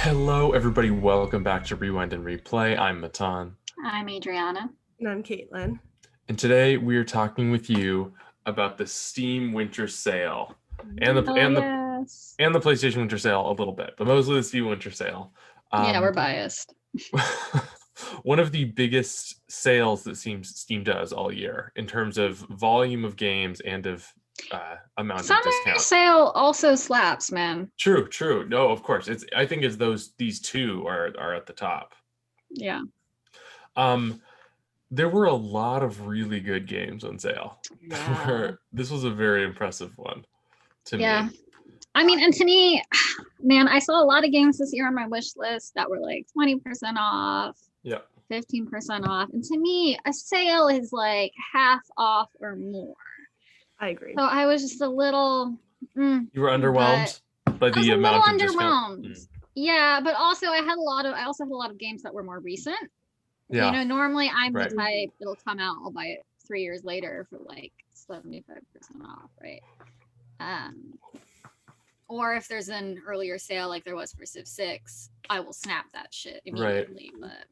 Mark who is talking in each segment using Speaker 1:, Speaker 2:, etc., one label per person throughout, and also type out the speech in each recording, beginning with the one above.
Speaker 1: Hello, everybody. Welcome back to Rewind and Replay. I'm Matan.
Speaker 2: I'm Adrianna.
Speaker 3: And I'm Caitlin.
Speaker 1: And today we are talking with you about the Steam Winter Sale and the PlayStation Winter Sale a little bit, but mostly the Steam Winter Sale.
Speaker 2: Yeah, we're biased.
Speaker 1: One of the biggest sales that Steam does all year in terms of volume of games and of amount of discount.
Speaker 2: Summer sale also slaps, man.
Speaker 1: True. No, of course. I think these two are at the top.
Speaker 2: Yeah.
Speaker 1: There were a lot of really good games on sale.
Speaker 2: Yeah.
Speaker 1: This was a very impressive one to me.
Speaker 2: I mean, and to me, man, I saw a lot of games this year on my wish list that were like 20% off.
Speaker 1: Yeah.
Speaker 2: 15% off. And to me, a sale is like half off or more.
Speaker 3: I agree.
Speaker 2: So I was just a little
Speaker 1: You were underwhelmed by the amount of discount.
Speaker 2: Yeah, but also I also had a lot of games that were more recent.
Speaker 1: Yeah.
Speaker 2: You know, normally I'm the type, it'll come out, I'll buy it 3 years later for like 75% off, right? Or if there's an earlier sale like there was for Civ 6, I will snap that shit immediately.
Speaker 1: Right.
Speaker 2: But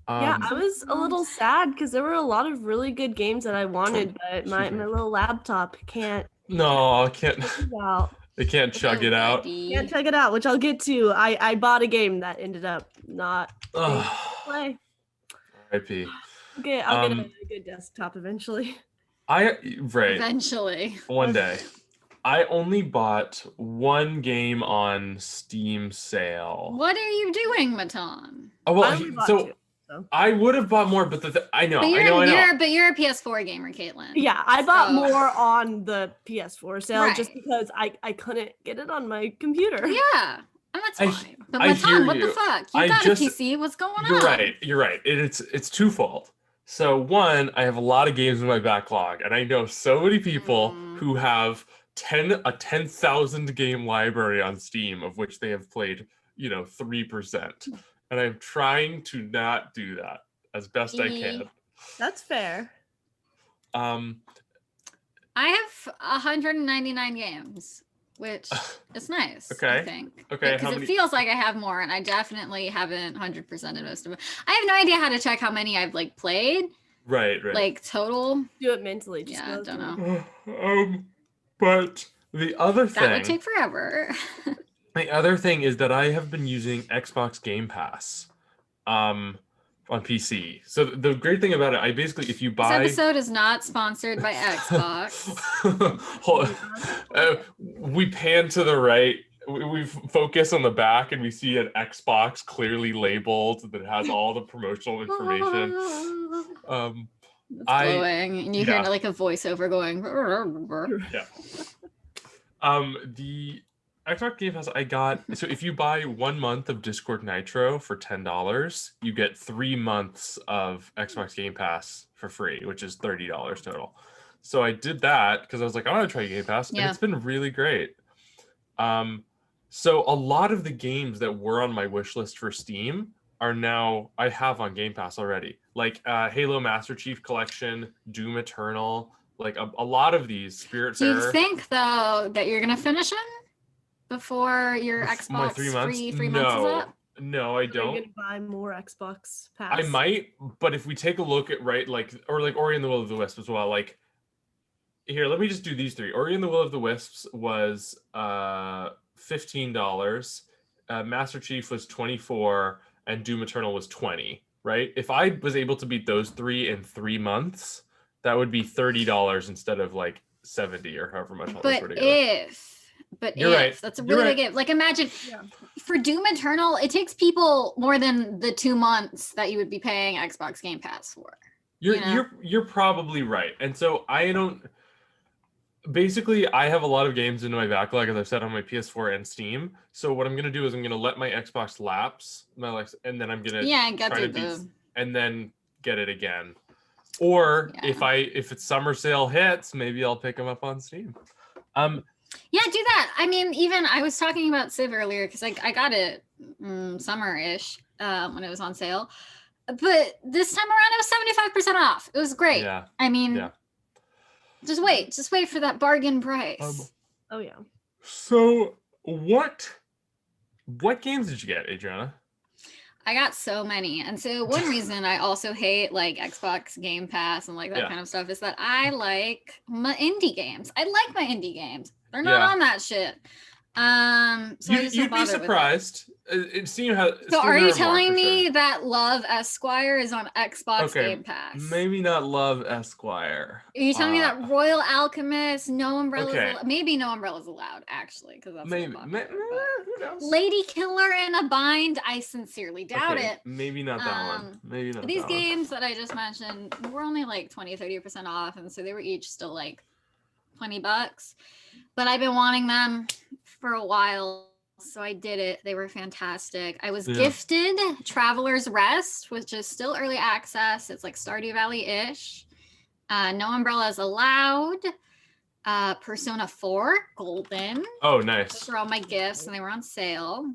Speaker 3: yeah, I was a little sad because there were a lot of really good games that I wanted, but my little laptop can't.
Speaker 1: No, I can't. It can't chug it out.
Speaker 3: Can't chug it out, which I'll get to. I bought a game that ended up not play.
Speaker 1: R.I.P.
Speaker 3: Okay, I'll get a good desktop eventually.
Speaker 2: Eventually.
Speaker 1: One day. I only bought one game on Steam sale.
Speaker 2: What are you doing, Matan?
Speaker 1: Oh well, I would have bought more, but I know.
Speaker 2: But you're a PS4 gamer, Caitlin.
Speaker 3: Yeah, I bought more on the PS4 sale just because I couldn't get it on my computer.
Speaker 2: Yeah, and that's fine. But Matan, what the fuck? You got a PC? What's going on?
Speaker 1: You're right. It's twofold. So one, I have a lot of games in my backlog, and I know so many people who have a 10,000 game library on Steam, of which they have played, 3%. And I'm trying to not do that as best I can.
Speaker 3: That's fair.
Speaker 2: I have 199 games, which is nice.
Speaker 1: Okay.
Speaker 2: I think.
Speaker 1: Okay.
Speaker 2: Because it feels like I have more, and I definitely haven't 100%ed most of it. I have no idea how to check how many I've played.
Speaker 1: Right.
Speaker 2: Like total.
Speaker 3: Do it mentally.
Speaker 2: I don't know.
Speaker 1: But the other thing
Speaker 2: that would take forever.
Speaker 1: The other thing is that I have been using Xbox Game Pass on PC. So the great thing about it, I basically, if you buy...
Speaker 2: This episode is not sponsored by Xbox.
Speaker 1: We pan to the right. We focus on the back and we see an Xbox clearly labeled that has all the promotional information.
Speaker 2: It's glowing, and you hear like a voiceover going.
Speaker 1: Yeah. The Xbox Game Pass I got. So if you buy 1 month of Discord Nitro for $10, you get 3 months of Xbox Game Pass for free, which is $30 total. So I did that because I was like, I want to try Game Pass, and it's been really great. So a lot of the games that were on my wish list for Steam are now I have on Game Pass already, like Halo Master Chief Collection, Doom Eternal, like a lot of these. Spiritfarer.
Speaker 2: Do you think though that you're gonna finish them before your Xbox
Speaker 1: my 3 months?
Speaker 2: three months is up?
Speaker 1: No, I don't.
Speaker 3: You're gonna buy more Xbox Pass.
Speaker 1: I might, but if we take a look at Ori and the Will of the Wisps as well, like here, let me just do these three. Ori and the Will of the Wisps was $15, Master Chief was $24, and Doom Eternal was $20, right? If I was able to beat those three in 3 months, that would be $30 instead of like $70 or however much.
Speaker 2: You're right. That's a really big if. Like imagine for Doom Eternal, it takes people more than the 2 months that you would be paying Xbox Game Pass for.
Speaker 1: You're probably right. And so basically I have a lot of games in my backlog, as I've said, on my PS4 and Steam. So what I'm gonna do is I'm gonna let my Xbox lapse, and then I'm gonna and then get it again. Or if it's summer sale hits, maybe I'll pick them up on Steam.
Speaker 2: Yeah, do that. I mean, even I was talking about Civ earlier because I got it summer-ish when it was on sale. But this time around, it was 75% off. It was great.
Speaker 1: Yeah.
Speaker 2: I mean, just wait for that bargain price.
Speaker 3: Oh, yeah.
Speaker 1: So what What games did you get, Adriana?
Speaker 2: I got so many. And so one reason I also hate like Xbox Game Pass and like that kind of stuff is that I like my indie games. I like my indie games. They're not on that shit. So
Speaker 1: you'd be surprised. It seemed how.
Speaker 2: So are you telling me that Love Esquire is on Xbox Game Pass?
Speaker 1: Maybe not Love Esquire.
Speaker 2: Are you telling me that Royal Alchemist, No Umbrellas, maybe No Umbrellas Allowed, actually, because that's
Speaker 1: maybe.
Speaker 2: Who knows? Lady Killer in a Bind, I sincerely doubt it.
Speaker 1: Maybe not that one. Maybe not
Speaker 2: these games that I just mentioned were only like 20-30% off, and so they were each still like $20. But I've been wanting them for a while, so I did it. They were fantastic. I was gifted Traveler's Rest, which is still early access. It's like Stardew Valley-ish. No Umbrellas Allowed. Persona 4 Golden.
Speaker 1: Oh, nice.
Speaker 2: Those were all my gifts, and they were on sale.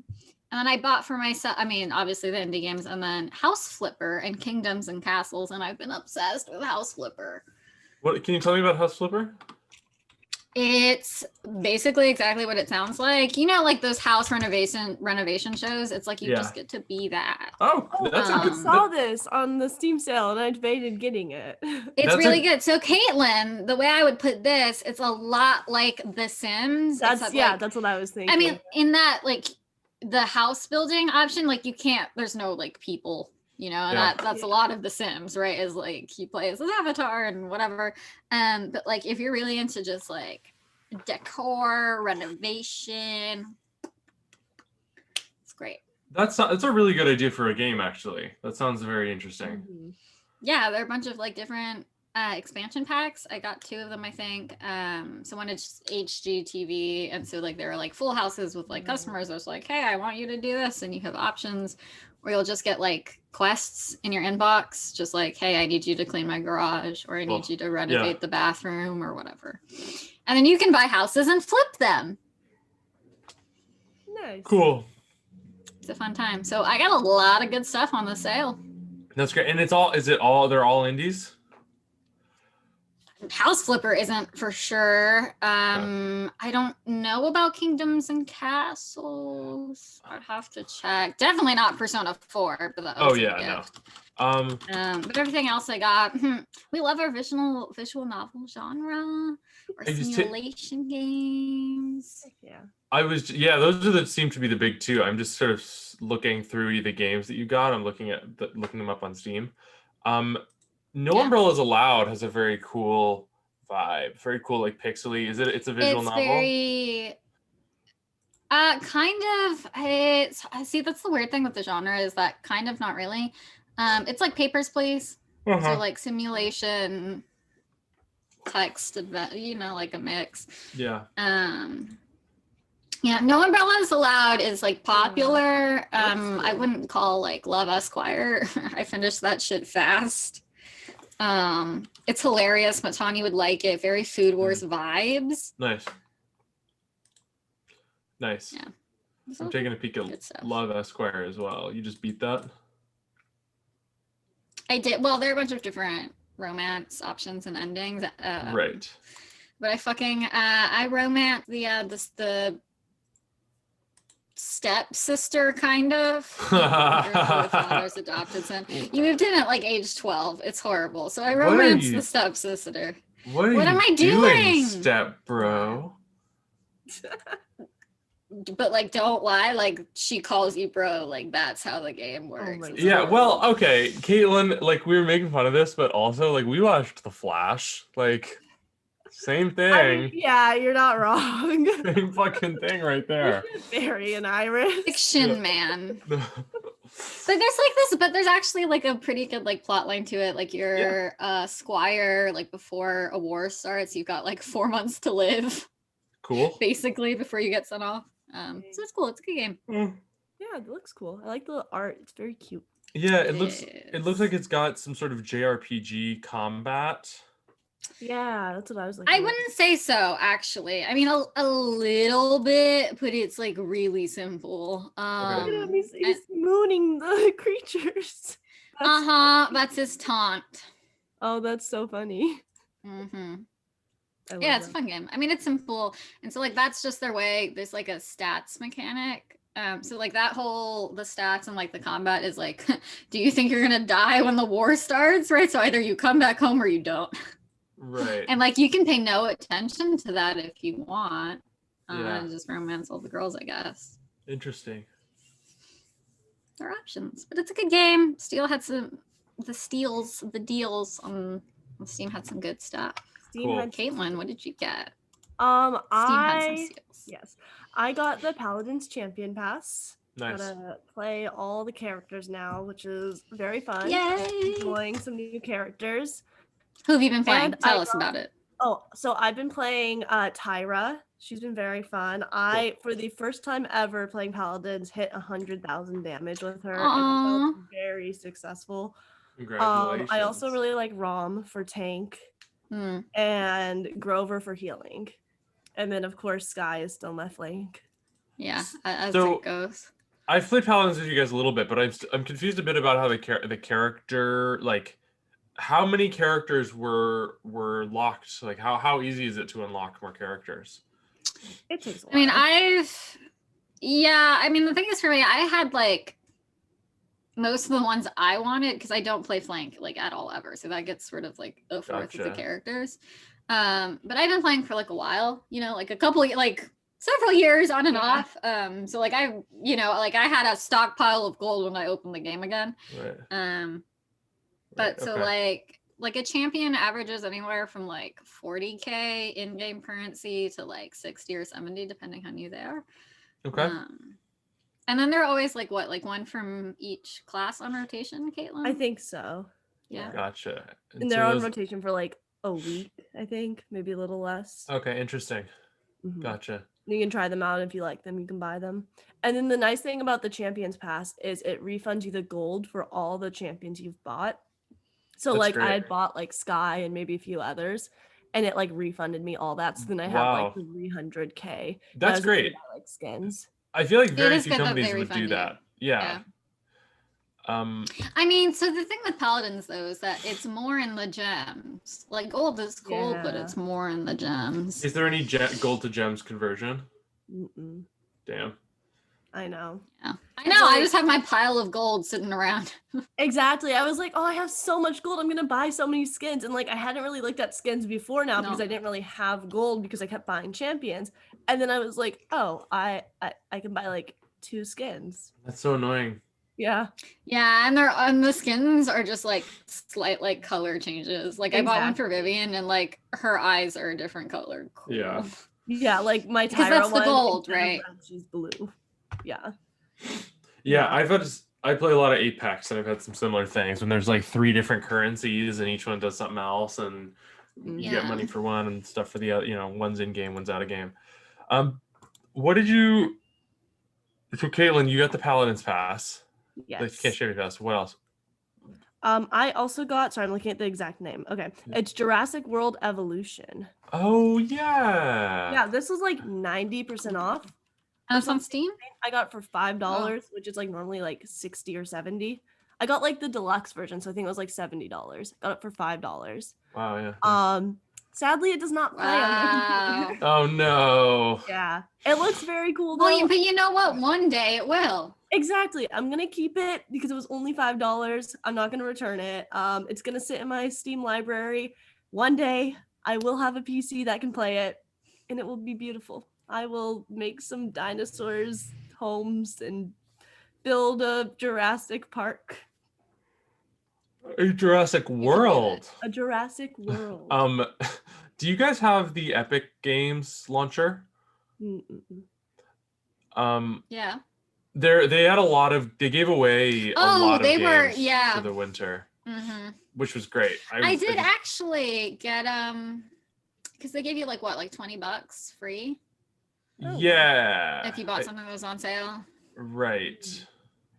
Speaker 2: And then I bought for myself, I mean, obviously the indie games, and then House Flipper and Kingdoms and Castles, and I've been obsessed with House Flipper.
Speaker 1: What can you tell me about House Flipper?
Speaker 2: It's basically exactly what it sounds like. You know, like those house renovation shows. It's like you just get to be that.
Speaker 1: Oh, that's
Speaker 3: I saw this on the Steam sale and I debated getting it.
Speaker 2: It's really good. So Caitlin, the way I would put this, it's a lot like The Sims.
Speaker 3: That's what I was thinking.
Speaker 2: I mean, in that like the house building option, like you can't. There's no like people. You know, and that's a lot of The Sims, right? Is like you play as an avatar and whatever. But like if you're really into just like decor, renovation, it's great.
Speaker 1: That's a really good idea for a game, actually. That sounds very interesting.
Speaker 2: Mm-hmm. Yeah, there are a bunch of like different expansion packs. I got 2 of them, I think. So one is HGTV, and so like there are like full houses with like customers. I was like, hey, I want you to do this, and you have options. Or you'll just get like quests in your inbox, just like, hey, I need you to clean my garage, or I need you to renovate the bathroom, or whatever. And then you can buy houses and flip them.
Speaker 3: Nice.
Speaker 1: Cool.
Speaker 2: It's a fun time. So I got a lot of good stuff on the sale.
Speaker 1: That's great. And they're all indies?
Speaker 2: House Flipper isn't for sure. I don't know about Kingdoms and Castles. I'd have to check. Definitely not Persona 4, but that was gift. But everything else I got. We love our visual novel genre or simulation games.
Speaker 1: Those seem to be the big 2. I'm just sort of looking through the games that you got. I'm looking them up on Steam. No Umbrellas Allowed has a very cool vibe, very cool, like pixely. It's a visual novel?
Speaker 2: Very kind of. See, that's the weird thing with the genre is that kind of not really. It's like Papers, Please. So like simulation, text, like a mix.
Speaker 1: Yeah.
Speaker 2: No Umbrellas Allowed is like popular. I wouldn't call like Love Esquire. I finished that shit fast. It's hilarious. Matani would like it. Very Food Wars vibes.
Speaker 1: Nice. Yeah. I'm taking a peek at Love Esquire as well. You just beat that?
Speaker 2: I did. Well, there are a bunch of different romance options and endings.
Speaker 1: Right.
Speaker 2: But I romance the stepsister kind of. Father's adopted son. You moved in at like age 12. It's horrible. So I romanced the stepsister.
Speaker 1: What am I doing, step bro?
Speaker 2: But like, don't lie. Like she calls you bro. Like that's how the game works.
Speaker 1: Well, okay, Caitlin. Like we were making fun of this, but also like we watched The Flash. Like. Same thing.
Speaker 3: You're not wrong.
Speaker 1: Same fucking thing right there.
Speaker 3: Barry and Iris.
Speaker 2: Fiction, man. But there's actually like a pretty good like plot line to it. Like you're squire, like before a war starts, you've got like 4 months to live.
Speaker 1: Cool.
Speaker 2: Basically, before you get sent off. So it's cool. It's a good game.
Speaker 3: Yeah, it looks cool. I like the art. It's very cute.
Speaker 1: Yeah, it looks like it's got some sort of JRPG combat.
Speaker 3: Yeah, that's what I was like.
Speaker 2: I wouldn't say so, actually. I mean, a little bit, but it's like really simple.
Speaker 3: Look at him. He's mooning the creatures.
Speaker 2: That's his taunt.
Speaker 3: Oh, that's so funny.
Speaker 2: It's a fun game. I mean, it's simple, and so like that's just their way. There's like a stats mechanic So like that whole the stats and like the combat is like, do you think you're gonna die when the war starts? Right. So either you come back home or you don't.
Speaker 1: Right.
Speaker 2: And like you can pay no attention to that if you want.
Speaker 1: Yeah.
Speaker 2: Just romance all the girls, I guess.
Speaker 1: Interesting.
Speaker 2: There are options, but it's a good game. Steel had some the deals on Steam had some good stuff.
Speaker 1: Cool.
Speaker 2: Caitlin, what did you get?
Speaker 3: Steam
Speaker 2: had some steals.
Speaker 3: Yes, I got the Paladin's Champion Pass.
Speaker 1: Nice.
Speaker 3: Gotta play all the characters now, which is very fun.
Speaker 2: Yay!
Speaker 3: Enjoying some new characters.
Speaker 2: Who have you been playing?
Speaker 3: And
Speaker 2: Tell us about it.
Speaker 3: Oh, so I've been playing Tyra. She's been very fun. I, for the first time ever playing Paladins, hit 100,000 damage with her. And it felt very successful.
Speaker 1: Congratulations.
Speaker 3: I also really like Rom for tank and Grover for healing. And then, of course, Sky is still my flank.
Speaker 2: Yeah, as it goes.
Speaker 1: I've played Paladins with you guys a little bit, but I'm confused a bit about how the character, like, how many characters were locked? Like, how easy is it to unlock more characters?
Speaker 3: It takes a while.
Speaker 2: I mean, the thing is for me, I had like most of the ones I wanted because I don't play flank like at all ever. So that gets sort of like a fourth of the characters. But I've been playing for like a while, like a couple, like several years on and off. So like I had a stockpile of gold when I opened the game again.
Speaker 1: Right.
Speaker 2: But so like a champion averages anywhere from like 40k in-game currency to like 60 or 70 depending how new they are.
Speaker 1: Okay.
Speaker 2: And then they're always like what, like one from each class on rotation, Caitlin?
Speaker 3: I think so.
Speaker 2: Yeah.
Speaker 1: Gotcha.
Speaker 3: And they're on rotation for like a week, I think, maybe a little less.
Speaker 1: Okay, interesting. Gotcha.
Speaker 3: You can try them out. If you like them, you can buy them. And then the nice thing about the Champions Pass is it refunds you the gold for all the champions you've bought. So
Speaker 1: That's
Speaker 3: like
Speaker 1: great.
Speaker 3: I had bought like Sky and maybe a few others, and it like refunded me all that. So then I have like 300k.
Speaker 1: That's great.
Speaker 3: Buy, like skins.
Speaker 1: I feel like very few companies would do that. Yeah.
Speaker 2: I mean, so the thing with Paladins though is that it's more in the gems. Like gold is cool, but it's more in the gems.
Speaker 1: Is there any gold to gems conversion? Damn.
Speaker 3: I know.
Speaker 2: Yeah. I know. I just have my pile of gold sitting around.
Speaker 3: Exactly. I was like, oh, I have so much gold. I'm going to buy so many skins. And like, I hadn't really looked at skins before now because I didn't really have gold because I kept buying champions. And then I was like, oh, I can buy like 2 skins.
Speaker 1: That's so annoying.
Speaker 3: Yeah.
Speaker 2: Yeah. And the skins are just like slight like color changes. Like I bought one for Vivian and like her eyes are a different color. Cool.
Speaker 1: Yeah.
Speaker 3: Yeah. Like my Tyra
Speaker 2: because that's the gold, right?
Speaker 3: Red, she's blue. Yeah.
Speaker 1: Yeah. I play a lot of Apex and I've had some similar things when there's like 3 different currencies and each one does something else and you get money for one and stuff for the other, one's in game, one's out of game. What did you, so Caitlin, you got the Paladin's Pass.
Speaker 3: Yes.
Speaker 1: The Cashier Pass. What else?
Speaker 3: I also got, sorry, I'm looking at the exact name. Okay. It's Jurassic World Evolution.
Speaker 1: Oh yeah.
Speaker 3: Yeah, this was like 90% off.
Speaker 2: And it's on Steam?
Speaker 3: I got it for $5, which is like normally like 60 or 70. I got like the deluxe version, so I think it was like $70. Got it for $5.
Speaker 1: Wow, yeah.
Speaker 3: Sadly, it does not play on my computer.
Speaker 1: Oh no.
Speaker 3: Yeah, it looks very cool though.
Speaker 2: Well, but you know what? One day it will.
Speaker 3: Exactly. I'm gonna keep it because it was only $5. I'm not gonna return it. It's gonna sit in my Steam library. One day I will have a PC that can play it, and it will be beautiful. I will make some dinosaurs homes and build a Jurassic Park.
Speaker 1: A Jurassic World.
Speaker 3: A Jurassic World.
Speaker 1: Do you guys have the Epic Games launcher?
Speaker 2: Yeah.
Speaker 1: They had a lot of, they gave away a lot of games for the winter, which was great.
Speaker 2: I did actually get because they gave you like what, like $20 free.
Speaker 1: Yeah.
Speaker 2: If you bought something that was on sale.
Speaker 1: Right.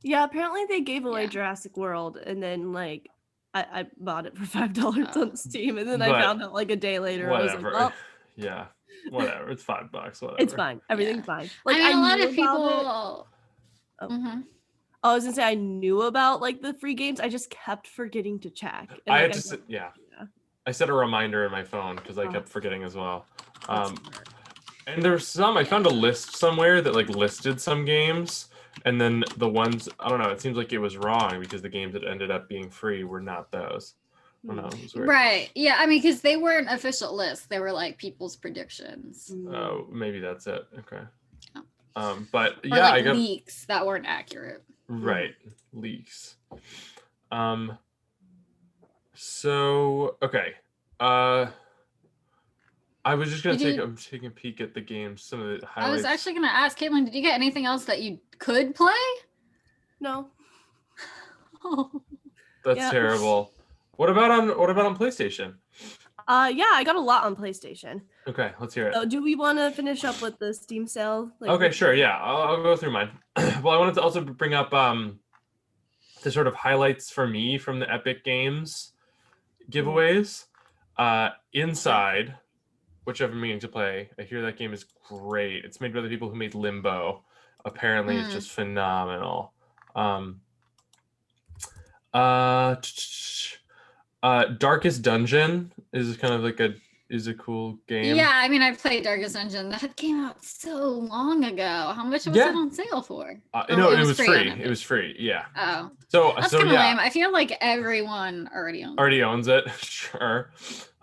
Speaker 3: Yeah, apparently they gave away Jurassic World, and then like I bought it for $5 on Steam, and then I found out like a day later.
Speaker 1: Whatever.
Speaker 3: I was like, well,
Speaker 1: yeah, whatever. It's $5. Whatever.
Speaker 3: It's fine. Everything's fine. Like
Speaker 2: I mean, a lot of people.
Speaker 3: I was gonna say I knew about like the free games. I just kept forgetting to check. And,
Speaker 1: I had to I set a reminder in my phone because I kept forgetting as well. And there's some, I found a list somewhere that like listed some games, and then the ones, I don't know, it seems like it was wrong because the games that ended up being free were not those. I don't know, it was weird.
Speaker 2: Right. Yeah. I mean, because they weren't official lists. They were like people's predictions.
Speaker 1: Oh, maybe that's it. Okay.
Speaker 2: Oh.
Speaker 1: But
Speaker 2: Or
Speaker 1: yeah,
Speaker 2: like
Speaker 1: I got
Speaker 2: leaks that weren't accurate.
Speaker 1: right leaks. So okay. I was just gonna I'm taking a peek at the games. Some of the highlights.
Speaker 2: I was actually gonna ask Caitlin, did you get anything else that you could play?
Speaker 3: No.
Speaker 2: Oh.
Speaker 1: That's terrible. What about on PlayStation?
Speaker 3: Yeah, I got a lot on PlayStation.
Speaker 1: Okay, let's hear it.
Speaker 3: So do we want to finish up with the Steam sale?
Speaker 1: Okay, sure. Yeah, I'll go through mine. Well, I wanted to also bring up the sort of highlights for me from the Epic Games giveaways. Inside, which I've been meaning to play. I hear that game is great. It's made by the people who made Limbo. Apparently, it's just phenomenal. Darkest Dungeon is kind of like a cool game.
Speaker 2: Yeah, I mean, I played Darkest Dungeon. That came out so long ago. How much was it on sale for?
Speaker 1: No, it was free. It was free. Yeah.
Speaker 2: Oh,
Speaker 1: so
Speaker 2: that's kind of lame. I feel like everyone already owns
Speaker 1: it. Sure.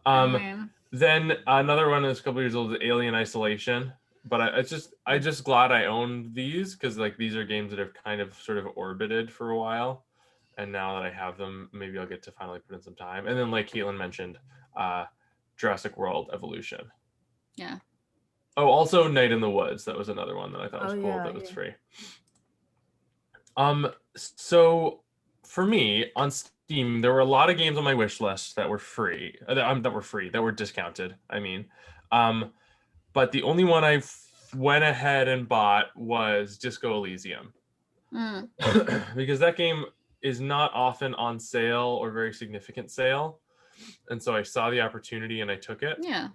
Speaker 1: Then another one is a couple years old, Alien Isolation. But I just glad I owned these because like these are games that have kind of sort of orbited for a while, and now that I have them, maybe I'll get to finally put in some time. And then like Caitlin mentioned, Jurassic World Evolution.
Speaker 2: Yeah.
Speaker 1: Oh, also Night in the Woods. That was another one that I thought was cool. That was free. So for me on Steam, there were a lot of games on my wish list that were free. That were discounted. I mean, but the only one I went ahead and bought was Disco Elysium. Because that game is not often on sale or very significant sale. And so I saw the opportunity and I took it.
Speaker 2: Yeah.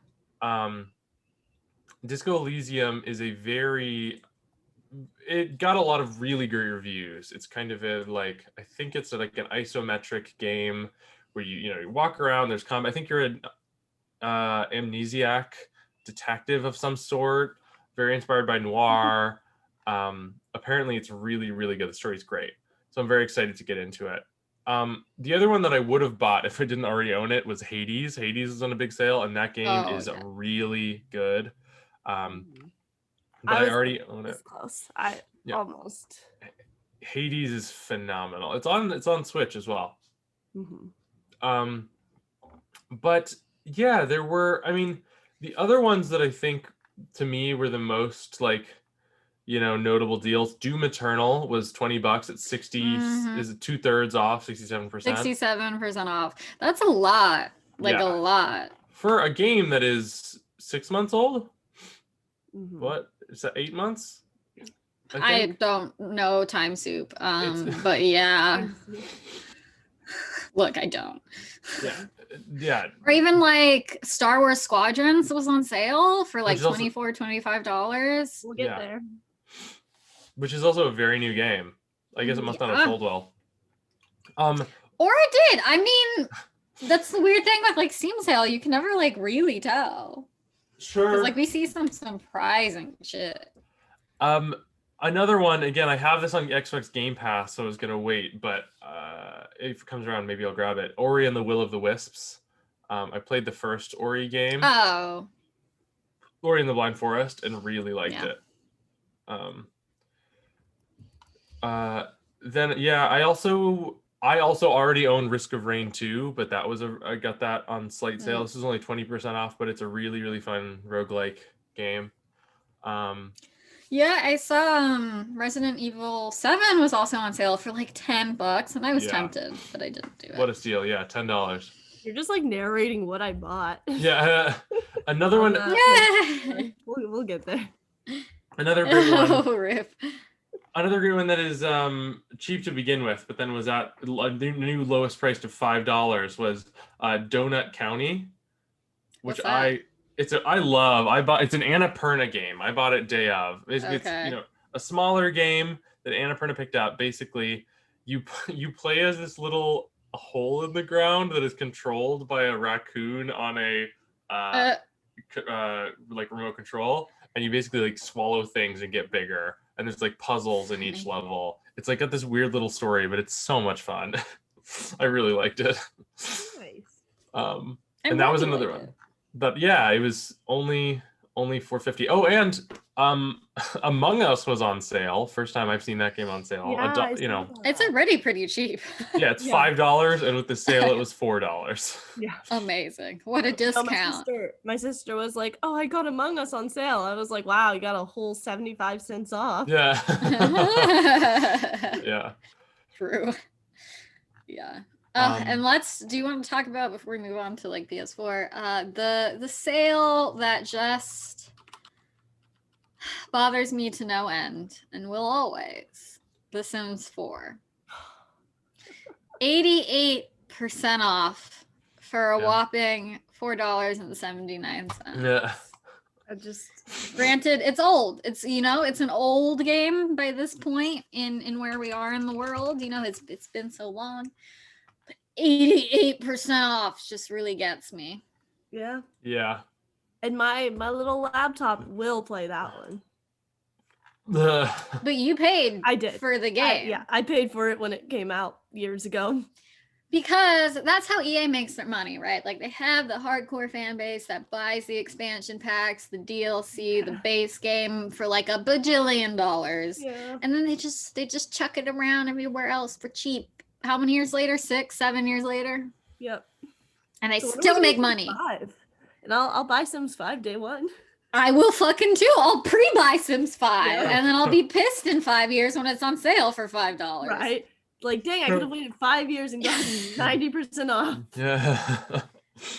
Speaker 1: Disco Elysium is it got a lot of really great reviews. It's kind of I think it's like an isometric game where you walk around, there's combat. I think you're an amnesiac detective of some sort, very inspired by noir. Apparently it's really, really good. The story's great. So I'm very excited to get into it. The other one that I would have bought if I didn't already own it was Hades. Hades is on a big sale, and that game is really good. But I already own it.
Speaker 3: Close. Almost.
Speaker 1: Hades is phenomenal. It's on Switch as well. But yeah, there were. I mean, the other ones that I think to me were the most notable deals. Doom Eternal was $20 at 60. Is it 2/3 off? 67%.
Speaker 2: 67% off. That's a lot. A lot
Speaker 1: for a game that is 6 months old. What is that? 8 months?
Speaker 2: I don't know Time Soup. But yeah. Look, I don't.
Speaker 1: Yeah.
Speaker 2: Or even like Star Wars Squadrons was on sale for like $24, $25.
Speaker 3: We'll get there.
Speaker 1: Which is also a very new game. I guess it must not have sold well.
Speaker 2: Or it did. I mean, that's the weird thing with like Steam sale. You can never like really tell.
Speaker 1: Sure.
Speaker 2: Because like we see some surprising shit.
Speaker 1: Another one, again, I have this on Xbox Game Pass, so I was gonna wait, but if it comes around, maybe I'll grab it. Ori and the Will of the Wisps. I played the first Ori game.
Speaker 2: Oh.
Speaker 1: Ori and the Blind Forest, and really liked it. Then I also already own Risk of Rain 2, but that was I got that on slight sale. This is only 20% off, but it's a really, really fun roguelike game.
Speaker 2: Yeah, I saw Resident Evil 7 was also on sale for like $10, and I was tempted, but I didn't do it.
Speaker 1: What a steal. Yeah, $10.
Speaker 3: You're just like narrating what I bought.
Speaker 1: Yeah. Another one.
Speaker 3: We'll get there.
Speaker 1: Another great one.
Speaker 2: Oh, rip.
Speaker 1: Another great one that is cheap to begin with, but then was at the new lowest price of $5 was Donut County, which it's an Annapurna game. I bought it day of. It's a smaller game that Annapurna picked up. Basically, you play as this little hole in the ground that is controlled by a raccoon on a like remote control, and you basically like swallow things and get bigger. And there's like puzzles in each level. It's like got this weird little story, but it's so much fun. I really liked it.
Speaker 3: Nice.
Speaker 1: And that was another one. But yeah, it was only $4.50. Oh, and Among Us was on sale. First time I've seen that game on sale.
Speaker 3: Yeah,
Speaker 2: it's already pretty cheap.
Speaker 1: Yeah, it's $5, and with the sale, it was $4.
Speaker 3: Yeah.
Speaker 2: Amazing. What a discount.
Speaker 3: My sister was like, "Oh, I got Among Us on sale." I was like, "Wow, you got a whole 75 cents off."
Speaker 1: Yeah. Yeah.
Speaker 2: True. Yeah. And do you want to talk about, before we move on to like PS4, the sale that just bothers me to no end and will always, The Sims 4. 88% off for a whopping $4.79.
Speaker 1: Yeah.
Speaker 2: Granted, it's old. It's it's an old game by this point in where we are in the world. It's been so long. 88% off just really gets me.
Speaker 3: Yeah.
Speaker 1: Yeah.
Speaker 3: And my little laptop will play that one.
Speaker 2: But you paid for the game.
Speaker 3: I paid for it when it came out years ago.
Speaker 2: Because that's how EA makes their money, right? Like they have the hardcore fan base that buys the expansion packs, the DLC, the base game for like $1 bajillion.
Speaker 3: Yeah.
Speaker 2: And then they just chuck it around everywhere else for cheap. How many years later? 6, 7 years later?
Speaker 3: Yep.
Speaker 2: And they still make money.
Speaker 3: 5. And I'll buy Sims 5 day one.
Speaker 2: I will fucking too. I'll pre-buy Sims 5
Speaker 3: Yeah.
Speaker 2: and then I'll be pissed in 5 years when it's on sale for $5.
Speaker 3: Right. Like, dang, I could have waited 5 years and gotten 90% off.
Speaker 1: Yeah.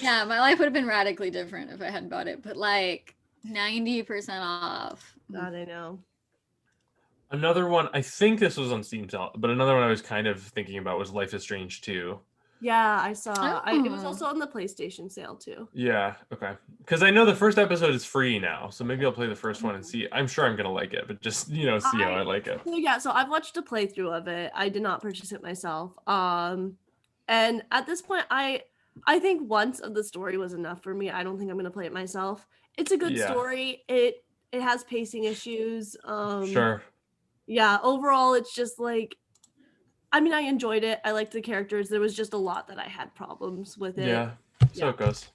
Speaker 2: Yeah, my life would have been radically different if I hadn't bought it, but like 90% off.
Speaker 3: God, I know.
Speaker 1: Another one, I think this was on Steam sale, but another one I was kind of thinking about was Life is Strange 2.
Speaker 3: Yeah, I saw.
Speaker 2: Oh.
Speaker 3: It was also on the PlayStation sale too.
Speaker 1: Yeah, okay. Because I know the first episode is free now, so maybe I'll play the first one and see. I'm sure I'm gonna like it, but just see how I like it.
Speaker 3: So I've watched a playthrough of it. I did not purchase it myself. And at this point, I think once of the story was enough for me. I don't think I'm gonna play it myself. It's a good story. It has pacing issues.
Speaker 1: Sure.
Speaker 3: Yeah, overall, it's just like, I mean, I enjoyed it. I liked the characters. There was just a lot that I had problems with it.
Speaker 1: Yeah, so it goes.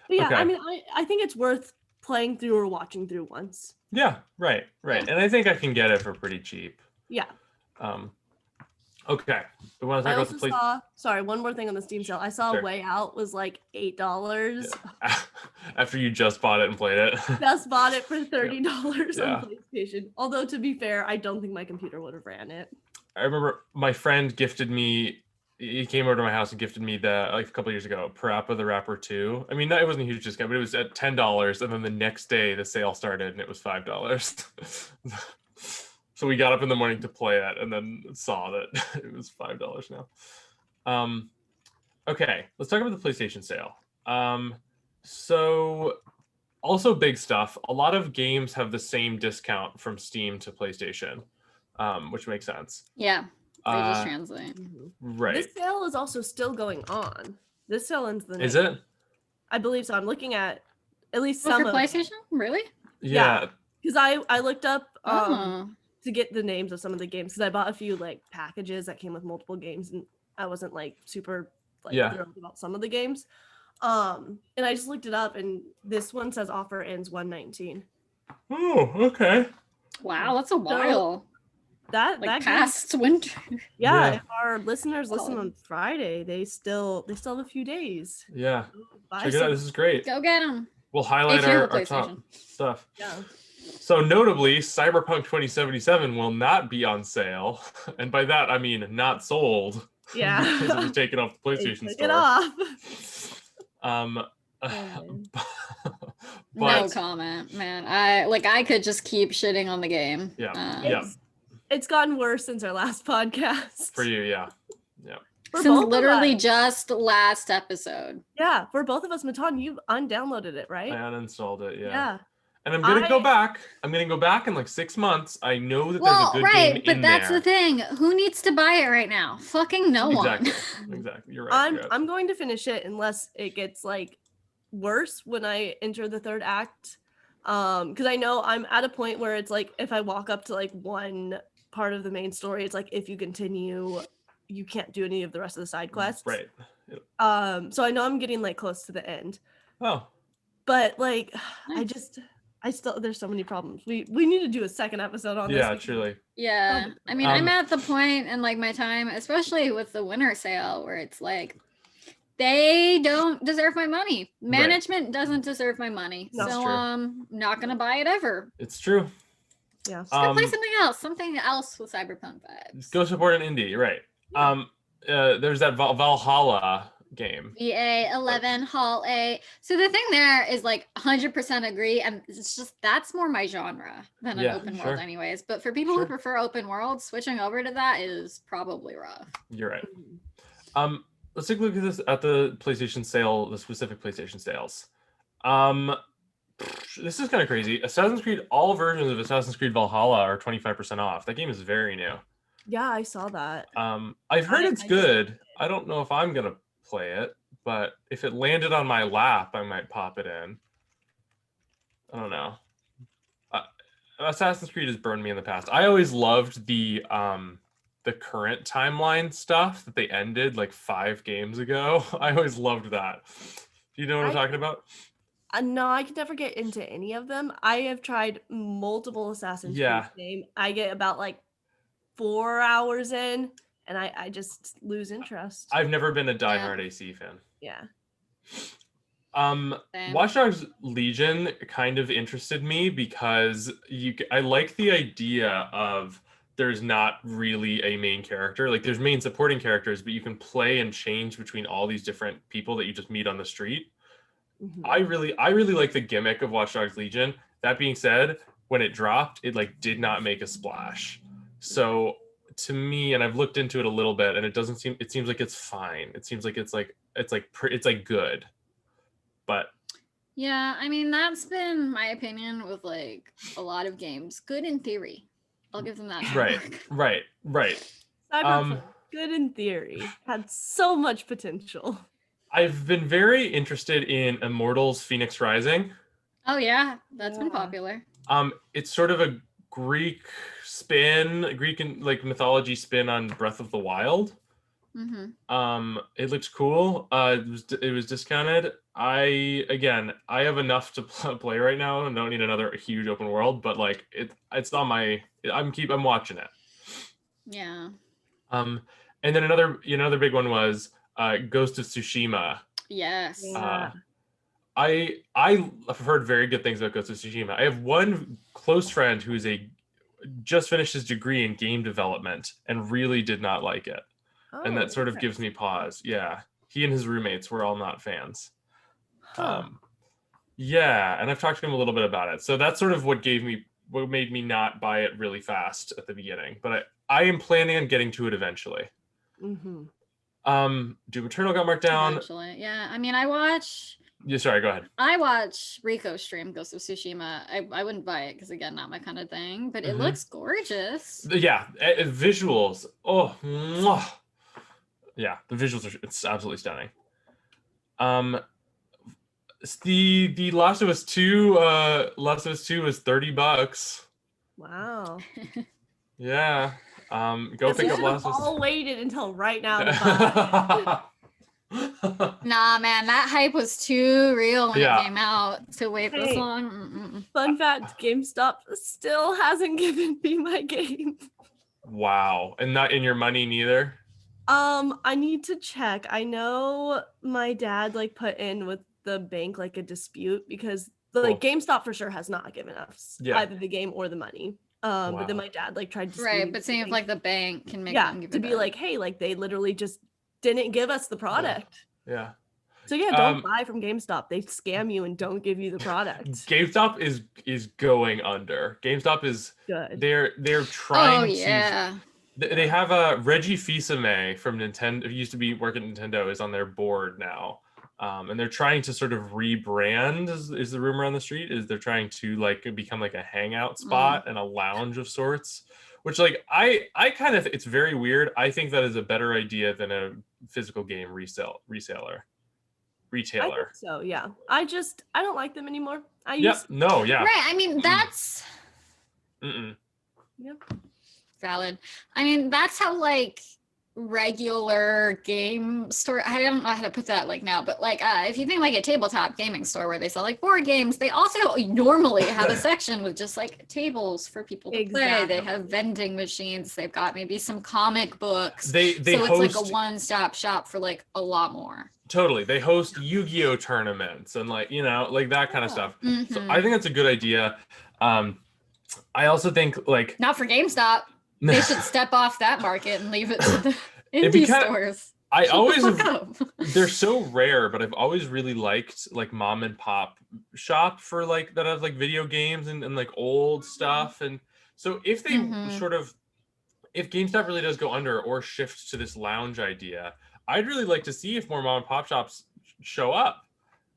Speaker 3: But yeah,
Speaker 1: Okay.
Speaker 3: I mean, I think it's worth playing through or watching through once.
Speaker 1: Yeah, right. And I think I can get it for pretty cheap.
Speaker 3: Yeah.
Speaker 1: Okay. We want to talk about the place.
Speaker 3: Sorry, one more thing on the Steam sale. I saw
Speaker 1: Sure.
Speaker 3: Way Out was like $8.
Speaker 1: Yeah. After you just bought it and played it.
Speaker 3: Just bought it for $30
Speaker 1: Yeah.
Speaker 3: on PlayStation. Although, to be fair, I don't think my computer would have ran it.
Speaker 1: I remember my friend gifted me. He came over to my house and gifted me a couple years ago, Parappa the Rapper 2. I mean, it wasn't a huge discount, but it was at $10, and then the next day the sale started and it was $5. So we got up in the morning to play it and then saw that it was $5 now. Okay, let's talk about the PlayStation sale. So also big stuff. A lot of games have the same discount from Steam to PlayStation, which makes sense.
Speaker 2: Yeah, they just translate.
Speaker 1: Right.
Speaker 3: This sale is also still going on. This sale ends the night.
Speaker 1: Is it?
Speaker 3: I believe so. I'm looking at least
Speaker 2: Oh,
Speaker 3: some
Speaker 2: for
Speaker 3: of
Speaker 2: PlayStation? Really?
Speaker 1: Yeah.
Speaker 3: Because I looked up
Speaker 2: Oh.
Speaker 3: to get the names of some of the games, because I bought a few like packages that came with multiple games, and I wasn't like super thrilled about some of the games. And I just looked it up, and this one says offer ends 1/19.
Speaker 1: Oh, okay.
Speaker 2: Wow, that's a while.
Speaker 3: That
Speaker 2: past winter.
Speaker 3: Yeah, if our listeners listen on Friday, they still have a few days.
Speaker 1: Yeah.
Speaker 3: Buy
Speaker 1: Check it out. This is great.
Speaker 2: Go get them.
Speaker 1: We'll highlight
Speaker 2: If you have
Speaker 1: our
Speaker 2: a
Speaker 1: top
Speaker 2: PlayStation.
Speaker 1: stuff.
Speaker 3: Yeah.
Speaker 1: So notably, Cyberpunk 2077 will not be on sale. And by that, I mean not sold.
Speaker 3: Yeah.
Speaker 1: Because it was taken off the
Speaker 3: They
Speaker 1: PlayStation
Speaker 3: took
Speaker 1: Store.
Speaker 3: it off.
Speaker 2: No comment, man. I could just keep shitting on the game.
Speaker 1: Yeah.
Speaker 3: It's gotten worse since our last podcast.
Speaker 1: For you, yeah.
Speaker 3: For
Speaker 2: Since
Speaker 3: both of
Speaker 2: literally
Speaker 3: us.
Speaker 2: just last episode.
Speaker 3: Yeah, for both of us, Matan, you've undownloaded it, right?
Speaker 1: I uninstalled it,
Speaker 3: Yeah.
Speaker 1: And I'm gonna go back. I'm gonna go back in like 6 months. I know that there's a good game
Speaker 2: but
Speaker 1: in
Speaker 2: that's
Speaker 1: there.
Speaker 2: the thing. Who needs to buy it right now? Fucking no one.
Speaker 1: Exactly. You're right.
Speaker 3: I'm going to finish it unless it gets like worse when I enter the third act. Because I know I'm at a point where it's like if I walk up to like one part of the main story, it's like if you continue, you can't do any of the rest of the side quests.
Speaker 1: Right.
Speaker 3: So I know I'm getting like close to the end,
Speaker 1: Oh,
Speaker 3: but like
Speaker 2: Nice.
Speaker 3: I still there's so many problems. We need to do a second episode on this.
Speaker 1: yeah,
Speaker 3: because-
Speaker 1: truly.
Speaker 2: Yeah.
Speaker 3: Oh,
Speaker 2: I mean, I'm
Speaker 1: Um,
Speaker 2: at the point in like my time, especially with the winter sale, where it's like they don't deserve my money. Management doesn't deserve my money.
Speaker 3: No.
Speaker 1: That's
Speaker 2: So
Speaker 1: true.
Speaker 2: not gonna buy it ever.
Speaker 1: It's true.
Speaker 3: Yeah.
Speaker 2: Just go play something else with cyberpunk vibes.
Speaker 1: Go support an indie, right?
Speaker 2: Yeah.
Speaker 1: There's that Valhalla game.
Speaker 2: VA11 Hall A. So the thing there is like 100% agree, and it's just that's more my genre than an
Speaker 1: Yeah,
Speaker 2: open
Speaker 1: sure.
Speaker 2: world, anyways. But for people
Speaker 1: Sure.
Speaker 2: who prefer open world, switching over to that is probably rough.
Speaker 1: You're right. Let's take a look at this at the PlayStation sale, the specific PlayStation sales. This is kind of crazy. Assassin's Creed, all versions of Assassin's Creed Valhalla are 25% off. That game is very new.
Speaker 3: Yeah, I saw that.
Speaker 1: I've heard it's
Speaker 3: I
Speaker 1: good. I don't know if I'm gonna play it, but if it landed on my lap, I might pop it in. I don't know. Assassin's Creed has burned me in the past. I always loved the current timeline stuff that they ended like 5 games ago. I always loved that. Do you know what I'm talking about?
Speaker 3: No, I can never get into any of them. I have tried multiple Assassin's
Speaker 1: Yeah.
Speaker 3: Creed games. I get about like 4 hours in, and I just lose interest.
Speaker 1: I've never been a diehard AC fan.
Speaker 3: Yeah.
Speaker 2: Same.
Speaker 1: Watch Dogs Legion kind of interested me because I like the idea of there's not really a main character. Like there's main supporting characters, but you can play and change between all these different people that you just meet on the street.
Speaker 3: Mhm.
Speaker 1: I really like the gimmick of Watch Dogs Legion. That being said, when it dropped, it like did not make a splash. So to me, and I've looked into it a little bit, and it seems like it's fine. It seems like it's good. But
Speaker 2: Yeah, I mean that's been my opinion with like a lot of games. Good in theory. I'll give them that.
Speaker 1: right.
Speaker 3: Cyberpunk, good in theory, had so much potential.
Speaker 1: I've been very interested in Immortals Phoenix Rising.
Speaker 2: Oh yeah, that's been
Speaker 3: Yeah.
Speaker 2: popular.
Speaker 1: It's sort of a Greek and like mythology spin on Breath of the Wild.
Speaker 2: Mm-hmm.
Speaker 1: It looks cool. It was discounted. I have enough to play right now and don't need another huge open world, but like it's on my I'm watching it.
Speaker 2: Yeah.
Speaker 1: And then another big one was Ghost of Tsushima.
Speaker 2: Yes.
Speaker 3: Yeah.
Speaker 1: I've heard very good things about Ghost of Tsushima. I have one close friend who's just finished his degree in game development and really did not like it. And that sort of gives me pause. Yeah. He and his roommates were all not fans.
Speaker 3: Huh.
Speaker 1: Yeah, and I've talked to him a little bit about it. So that's sort of what made me not buy it really fast at the beginning. But I am planning on getting to it eventually.
Speaker 3: Mm-hmm.
Speaker 1: Doom Eternal got marked down.
Speaker 2: Eventually. Yeah. I mean,
Speaker 1: Yeah, sorry, go ahead.
Speaker 2: I watch Rico stream Ghost of Tsushima. I wouldn't buy it because again, not my kind of thing, but it looks gorgeous.
Speaker 1: Yeah, visuals. Oh, mwah. Yeah, the visuals it's absolutely stunning. The Last of Us 2 was $30.
Speaker 3: Wow.
Speaker 1: Yeah. Go pick up Last of Us.
Speaker 3: All waited until right now to buy.
Speaker 2: Nah, man, that hype was too real when
Speaker 1: Yeah.
Speaker 2: it came out to wait this
Speaker 3: Hey.
Speaker 2: long. Mm-mm.
Speaker 3: Fun fact, GameStop still hasn't given me my game.
Speaker 1: Wow. And not in your money neither?
Speaker 3: I need to check. I know my dad like put in with the bank like a dispute because like GameStop for sure has not given us either the game or the money. But then my dad like tried to
Speaker 2: Right, but seeing if like the bank can make them give
Speaker 3: to
Speaker 2: it
Speaker 3: be
Speaker 2: up.
Speaker 3: like, hey, like they literally just didn't give us the product.
Speaker 1: Yeah.
Speaker 3: So yeah, don't buy from GameStop. They scam you and don't give you the product.
Speaker 1: GameStop is going under. GameStop is
Speaker 3: Good.
Speaker 1: They're trying to.
Speaker 2: Yeah.
Speaker 1: They have a Reggie Fils-Aimé from Nintendo, who used to be working at Nintendo, is on their board now. And they're trying to sort of rebrand, is the rumor on the street, is they're trying to like become like a hangout spot and a lounge of sorts, which like I kind of, it's very weird. I think that is a better idea than a physical game reseller. retailer.
Speaker 3: think so, yeah. I don't like them anymore. I
Speaker 1: Yep.
Speaker 3: used
Speaker 1: No. Yeah.
Speaker 2: Right. I mean, that's
Speaker 1: Mm-mm.
Speaker 2: valid. I mean, that's how like regular game store, I don't know how to put that like now, but like if you think like a tabletop gaming store where they sell like board games, they also normally have a section with just like tables for people to play. They have vending machines, they've got maybe some comic books.
Speaker 1: They
Speaker 2: so
Speaker 1: host,
Speaker 2: it's like a one-stop shop for like a lot more.
Speaker 1: Totally. They host Yu-Gi-Oh tournaments and like, you know, like that kind of stuff.
Speaker 2: Mm-hmm.
Speaker 1: So I think that's a good idea. I also think like
Speaker 2: not for GameStop. They should step off that market and leave it to the indie stores.
Speaker 1: I always they're so rare, but I've always really liked like mom and pop shop for like that have like video games and like old stuff. And so if they if GameStop really does go under or shift to this lounge idea, I'd really like to see if more mom and pop shops show up.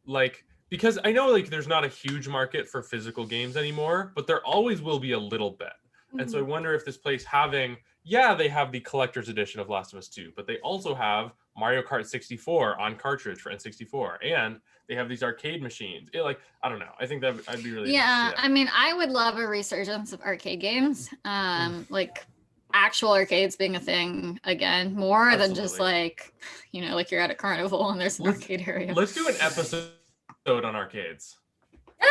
Speaker 1: Like, because I know like there's not a huge market for physical games anymore, but there always will be a little bit. And so I wonder if this place having, they have the collector's edition of Last of Us 2, but they also have Mario Kart 64 on cartridge for N64, and they have these arcade machines. I don't know. I think that I'd be really
Speaker 2: I mean, I would love a resurgence of arcade games, like actual arcades being a thing again, more than just like, you know, like you're at a carnival and there's an arcade area.
Speaker 1: Let's do an episode on arcades.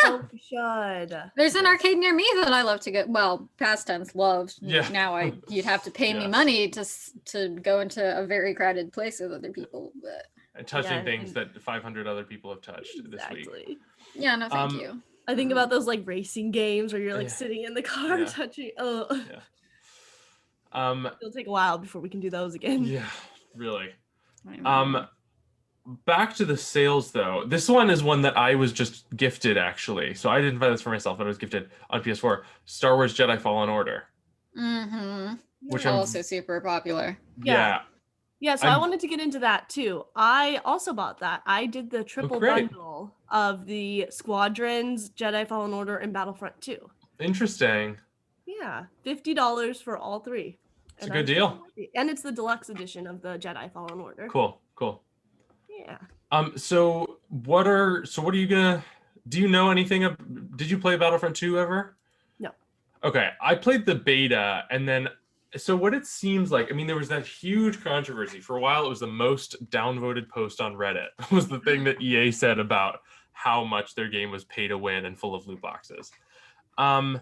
Speaker 3: Oh, we should.
Speaker 2: There's an arcade near me that I love to go. Well, past tense loved.
Speaker 1: Yeah.
Speaker 2: Now you'd have to pay me money to go into a very crowded place with other people. But
Speaker 1: and touching things that 500 other people have touched this week.
Speaker 2: Yeah, no, thank you.
Speaker 3: I think about those like racing games where you're like sitting in the car touching. Oh. Yeah. It'll take a while before we can do those again.
Speaker 1: Yeah, really. Back to the sales though. This one is one that I was just gifted actually. So I didn't buy this for myself, but I was gifted on PS4. Star Wars Jedi Fallen Order.
Speaker 2: Which also super popular.
Speaker 3: Yeah, so I wanted to get into that too. I also bought that. I did the triple bundle of the Squadrons, Jedi Fallen Order, and Battlefront 2.
Speaker 1: Interesting.
Speaker 3: Yeah, $50 for all three.
Speaker 1: It's a good deal.
Speaker 3: And it's the deluxe edition of the Jedi Fallen Order.
Speaker 1: Cool.
Speaker 3: Yeah.
Speaker 1: So what are you gonna, do you know anything did you play Battlefront 2 ever?
Speaker 3: No.
Speaker 1: Okay, I played the beta, and then so what it seems like, I mean, there was that huge controversy for a while. It was the most downvoted post on Reddit was the thing that EA said about how much their game was pay to win and full of loot boxes. And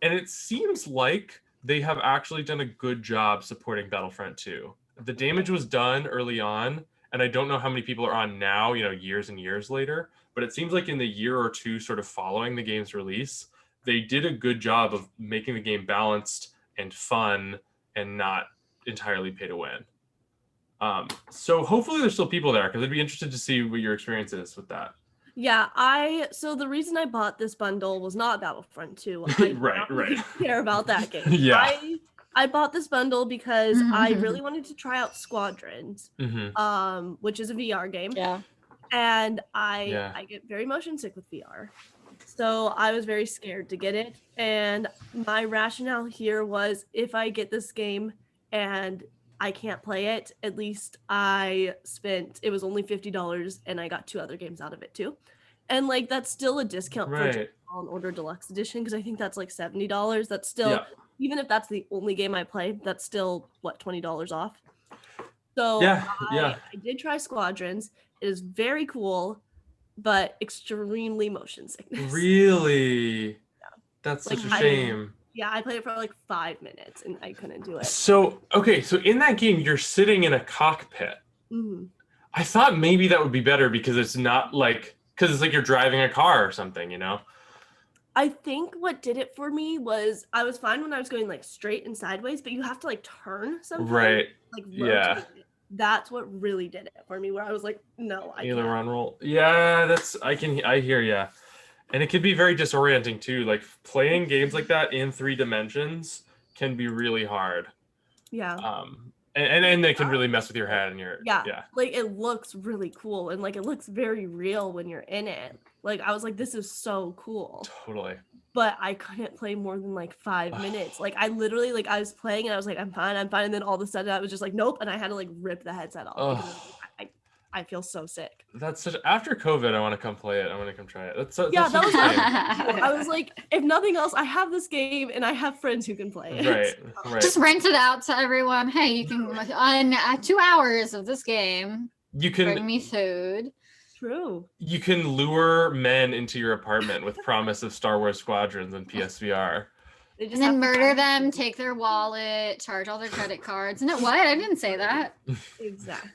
Speaker 1: it seems like they have actually done a good job supporting Battlefront 2. The damage was done early on, and I don't know how many people are on now, you know, years and years later, but it seems like in the year or two sort of following the game's release, they did a good job of making the game balanced and fun and not entirely pay to win. So hopefully there's still people there, because I'd be interested to see what your experience is with that.
Speaker 3: Yeah, so the reason I bought this bundle was not Battlefront 2. I
Speaker 1: right.
Speaker 3: Really care about that game.
Speaker 1: Yeah.
Speaker 3: I bought this bundle because I really wanted to try out Squadrons, which is a VR game.
Speaker 2: Yeah.
Speaker 3: And I get very motion sick with VR. So I was very scared to get it. And my rationale here was, if I get this game and I can't play it, at least it was only $50 and I got 2 other games out of it too. And like, that's still a discount for Fallen Order Deluxe Edition, because I think that's like $70. That's still, even if that's the only game I play, that's still $20 off. So I did try Squadrons. It is very cool, but extremely motion sickness.
Speaker 1: Really? Yeah. That's such a shame.
Speaker 3: I played it for like 5 minutes and I couldn't do it.
Speaker 1: So in that game, you're sitting in a cockpit. I thought maybe that would be better, because it's not like, because it's like you're driving a car or something, you know?
Speaker 3: I think what did it for me was, I was fine when I was going like straight and sideways, but you have to like turn sometimes. Right. Like rotate it. That's what really did it for me, where I was like, no, I can't.
Speaker 1: Aileron roll. Yeah, I hear ya. And it can be very disorienting too. Like playing games like that in 3 dimensions can be really hard.
Speaker 3: Yeah.
Speaker 1: And they can really mess with your head and your
Speaker 3: like it looks really cool, and like it looks very real when you're in it. Like I was like, this is so cool.
Speaker 1: Totally.
Speaker 3: But I couldn't play more than like 5 minutes. Like I literally, like I was playing and I was like, I'm fine. And then all of a sudden I was just like, nope. And I had to like rip the headset off. I feel so sick.
Speaker 1: That's such. After COVID, I want to come play it. I want to come try it. That's
Speaker 3: Yeah,
Speaker 1: that's
Speaker 3: that
Speaker 1: such
Speaker 3: was
Speaker 1: a shame.
Speaker 3: I was like, if nothing else, I have this game and I have friends who can play it.
Speaker 1: Right.
Speaker 2: Just rent it out to everyone. Hey, you can on 2 hours of this game.
Speaker 1: You
Speaker 2: Bring
Speaker 1: can
Speaker 2: me food.
Speaker 3: True.
Speaker 1: you can lure men into your apartment with promise of Star Wars Squadrons and PSVR.
Speaker 3: They just
Speaker 2: And then
Speaker 3: have to
Speaker 2: murder
Speaker 3: find
Speaker 2: them,
Speaker 3: food.
Speaker 2: take their wallet, charge all their credit cards. And what? I didn't say that.
Speaker 3: Exactly.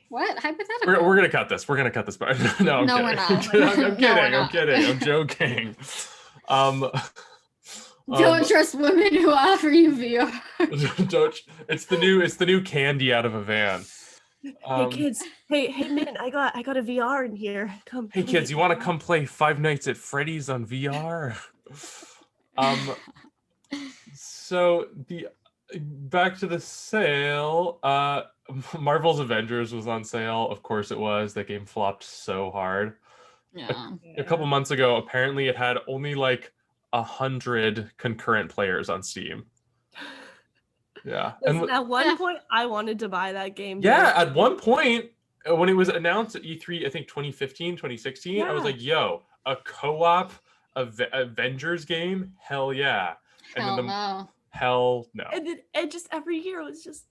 Speaker 2: What? Hypothetical.
Speaker 1: We're gonna cut this. We're gonna cut this part. No, I'm
Speaker 2: No,
Speaker 1: kidding.
Speaker 2: we're not.
Speaker 1: I'm
Speaker 2: No, we're
Speaker 1: kidding. I'm
Speaker 2: not.
Speaker 1: kidding. I'm joking.
Speaker 2: Don't trust women who offer you VR.
Speaker 1: Don't. It's the new candy out of a van.
Speaker 3: Hey kids. Hey man, I got a VR in here. Come.
Speaker 1: Hey
Speaker 3: come
Speaker 1: kids,
Speaker 3: get
Speaker 1: you
Speaker 3: me
Speaker 1: want to
Speaker 3: VR.
Speaker 1: come play Five Nights at Freddy's on VR? So the back to the sale. Marvel's Avengers was on sale. Of course it was. That game flopped so hard.
Speaker 2: Yeah.
Speaker 1: A couple months ago, apparently it had only like 100 concurrent players on Steam. Yeah.
Speaker 3: Listen, at one
Speaker 2: Yeah.
Speaker 3: point, I wanted to buy that game.
Speaker 1: Yeah, at one point, when it was announced at E3, I think 2015, 2016, I was
Speaker 3: Yeah.
Speaker 1: like, yo, a co-op Avengers game? Hell yeah.
Speaker 2: Hell
Speaker 1: then
Speaker 2: no.
Speaker 1: Hell no.
Speaker 3: And just every year it was just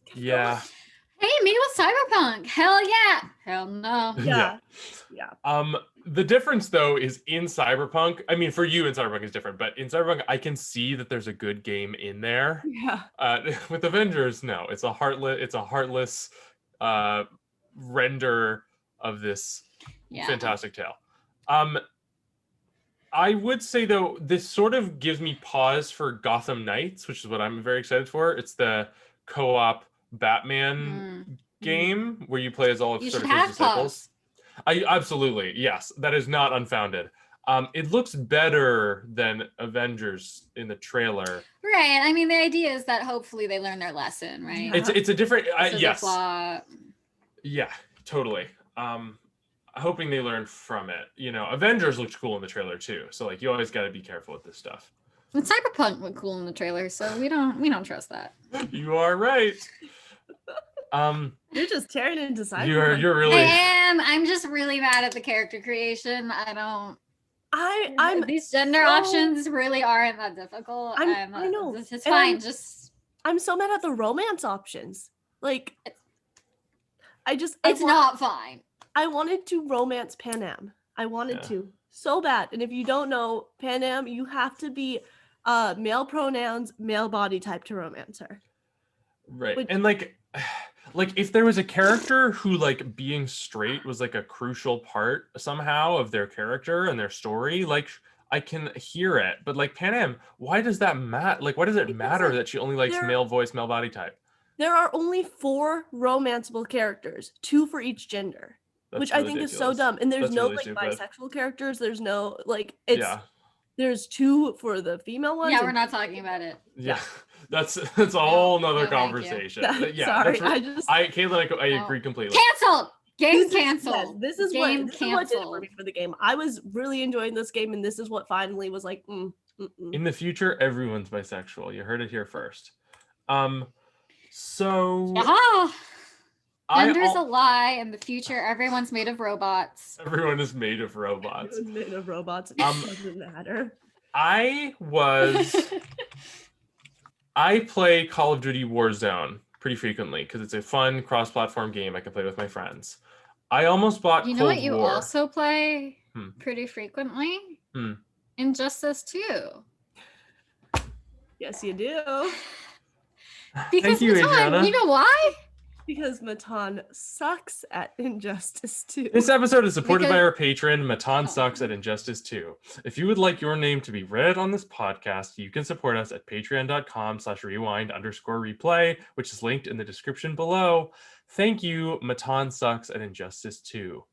Speaker 3: kept
Speaker 1: Yeah.
Speaker 2: Hey, me with Cyberpunk. Hell yeah. Hell no.
Speaker 3: going. Yeah.
Speaker 1: The difference though is in Cyberpunk, I mean, for you in Cyberpunk is different, but in Cyberpunk, I can see that there's a good game in there.
Speaker 3: Yeah.
Speaker 1: With Avengers, no, it's a heartless render of this
Speaker 2: Yeah.
Speaker 1: fantastic tale. I would say though, this sort of gives me pause for Gotham Knights, which is what I'm very excited for. It's the co-op Batman game where you play as all of
Speaker 2: You
Speaker 1: sort
Speaker 2: should
Speaker 1: of his
Speaker 2: have
Speaker 1: disciples. I absolutely, yes, that is not unfounded. It looks better than Avengers in the trailer.
Speaker 2: Right. I mean, the idea is that hopefully they learn their lesson, right?
Speaker 1: It's a different
Speaker 2: This is a
Speaker 1: yes.
Speaker 2: flaw.
Speaker 1: Yeah, totally. Hoping they learn from it. You know, Avengers looked cool in the trailer too. So like you always got to be careful with this stuff.
Speaker 2: And Cyberpunk looked cool in the trailer, so we don't trust that.
Speaker 1: You are right.
Speaker 3: You're just tearing into Cyberpunk.
Speaker 1: You're really
Speaker 2: I'm just really mad at the character creation.
Speaker 3: I'm
Speaker 2: these gender
Speaker 3: so-
Speaker 2: options really aren't that difficult.
Speaker 3: I know.
Speaker 2: It's
Speaker 3: And
Speaker 2: fine. Just
Speaker 3: I'm so mad at the romance options. Like
Speaker 2: it's not fine.
Speaker 3: I wanted to romance Pan Am. I wanted
Speaker 1: Yeah.
Speaker 3: to so bad. And if you don't know Pan Am, you have to be male pronouns, male body type to romance her.
Speaker 1: right.
Speaker 3: Which-
Speaker 1: And like if there was a character who like being straight was like a crucial part somehow of their character and their story, like I can hear it. But like Pan Am, why does that matter? Like why does it
Speaker 3: Because,
Speaker 1: matter
Speaker 3: like,
Speaker 1: that she only likes
Speaker 3: there-
Speaker 1: male voice, male body type?
Speaker 3: There are only 4 romanceable characters, 2 for each gender,
Speaker 1: That's
Speaker 3: which I
Speaker 1: really
Speaker 3: think is so
Speaker 1: ridiculous.
Speaker 3: dumb. And there's
Speaker 1: That's
Speaker 3: no
Speaker 1: really
Speaker 3: like
Speaker 1: stupid.
Speaker 3: bisexual characters. There's no like it's
Speaker 1: Yeah.
Speaker 3: there's 2 for the female ones.
Speaker 2: Yeah,
Speaker 3: and
Speaker 2: we're not talking about it.
Speaker 1: Yeah. That's a whole nother
Speaker 2: no, thank you.
Speaker 1: conversation. Yeah.
Speaker 3: Sorry,
Speaker 1: that's Caitlin, I
Speaker 2: No.
Speaker 1: agree completely.
Speaker 2: Canceled. Game
Speaker 3: This is-
Speaker 2: canceled.
Speaker 3: yes, this is
Speaker 2: Game
Speaker 3: what did it for
Speaker 2: canceled.
Speaker 3: me for the game. I was really enjoying this game, and this is what finally was like.
Speaker 1: In the future, everyone's bisexual. You heard it here first. So
Speaker 2: Ah,
Speaker 1: I
Speaker 2: gender's a
Speaker 1: al-
Speaker 2: lie. In the future, everyone's made of robots.
Speaker 1: everyone is made of
Speaker 3: It
Speaker 1: robots.
Speaker 3: was made of robots. It doesn't matter.
Speaker 1: I play Call of Duty Warzone pretty frequently because it's a fun cross-platform game I can play with my friends. I almost bought
Speaker 2: You know
Speaker 1: Cold
Speaker 2: what you
Speaker 1: War.
Speaker 2: also play
Speaker 1: Hmm.
Speaker 2: pretty frequently?
Speaker 1: Hmm.
Speaker 2: Injustice 2.
Speaker 3: Yes, you do.
Speaker 2: Because
Speaker 1: Thank you,
Speaker 2: Matan,
Speaker 1: Adrianna.
Speaker 2: you know why?
Speaker 3: Because Matan sucks at Injustice 2.
Speaker 1: This episode is supported by
Speaker 2: Because-
Speaker 1: our patron, Matan
Speaker 2: Oh.
Speaker 1: Sucks at Injustice 2. If you would like your name to be read on this podcast, you can support us at patreon.com/rewind_replay, which is linked in the description below. Thank you, Matan Sucks at Injustice 2.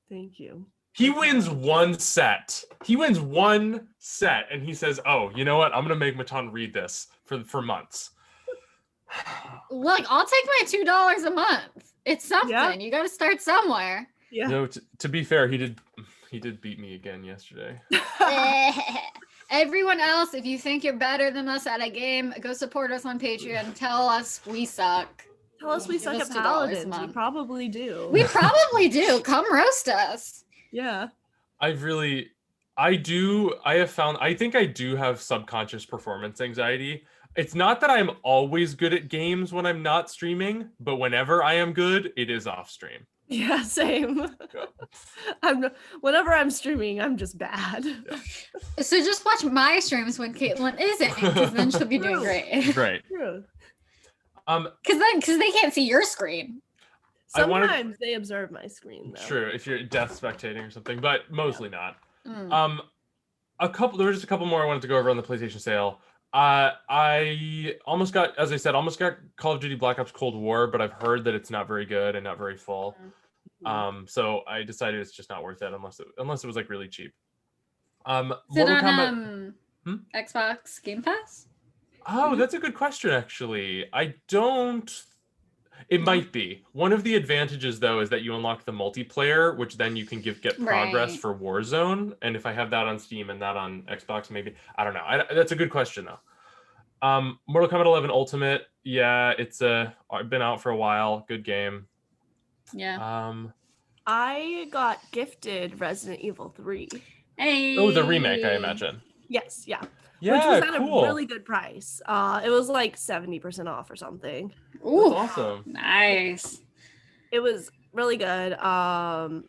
Speaker 3: Thank you.
Speaker 1: He wins one set. He wins one set, and he says, "Oh, you know what? I'm gonna make Matan read this for months."
Speaker 2: Look, I'll take my $2 a month. It's something.
Speaker 3: Yeah.
Speaker 2: You got to start somewhere.
Speaker 3: Yeah.
Speaker 1: No, to be fair, he did beat me again yesterday.
Speaker 2: Everyone else, if you think you're better than us at a game, go support us on Patreon. Tell us we suck.
Speaker 3: Tell us we
Speaker 2: Give
Speaker 3: suck
Speaker 2: us
Speaker 3: at
Speaker 2: $2 a
Speaker 3: paladins. We
Speaker 2: month.
Speaker 3: probably do.
Speaker 2: We probably do. Come roast us.
Speaker 3: Yeah.
Speaker 1: I have found, I think I do have subconscious performance anxiety. It's not that I'm always good at games when I'm not streaming, but whenever I am good, it is off stream.
Speaker 3: Yeah, same. Whenever I'm streaming, I'm just bad.
Speaker 2: So just watch my streams when Caitlin isn't, because then she'll be doing
Speaker 3: True.
Speaker 2: great.
Speaker 1: Right.
Speaker 3: True.
Speaker 2: Because they can't see your screen.
Speaker 3: Sometimes they observe my screen though.
Speaker 1: True, if you're death spectating or something, but mostly not.
Speaker 2: Mm.
Speaker 1: There were just a couple more I wanted to go over on the PlayStation sale. I almost got Call of Duty Black Ops Cold War, but I've heard that it's not very good and not very full. So I decided it's just not worth it unless it was like really cheap.
Speaker 2: Is it
Speaker 1: Mortal
Speaker 2: on
Speaker 1: Kombat.
Speaker 2: Xbox Game Pass?
Speaker 1: Oh, that's a good question, actually. It might be. One of the advantages, though, is that you unlock the multiplayer, which then you can get progress
Speaker 2: Right.
Speaker 1: for Warzone. And if I have that on Steam and that on Xbox, maybe. I don't know. That's a good question, though. Mortal Kombat 11 Ultimate. Yeah, it's been out for a while. Good game.
Speaker 2: Yeah.
Speaker 3: I got gifted Resident Evil 3.
Speaker 2: Hey.
Speaker 1: Oh, the remake, I imagine.
Speaker 3: Yes, yeah.
Speaker 1: Yeah,
Speaker 3: Which was at
Speaker 1: cool.
Speaker 3: a really good price. It was like 70% off or something.
Speaker 2: Ooh,
Speaker 1: That's awesome.
Speaker 2: nice.
Speaker 3: It was really good. And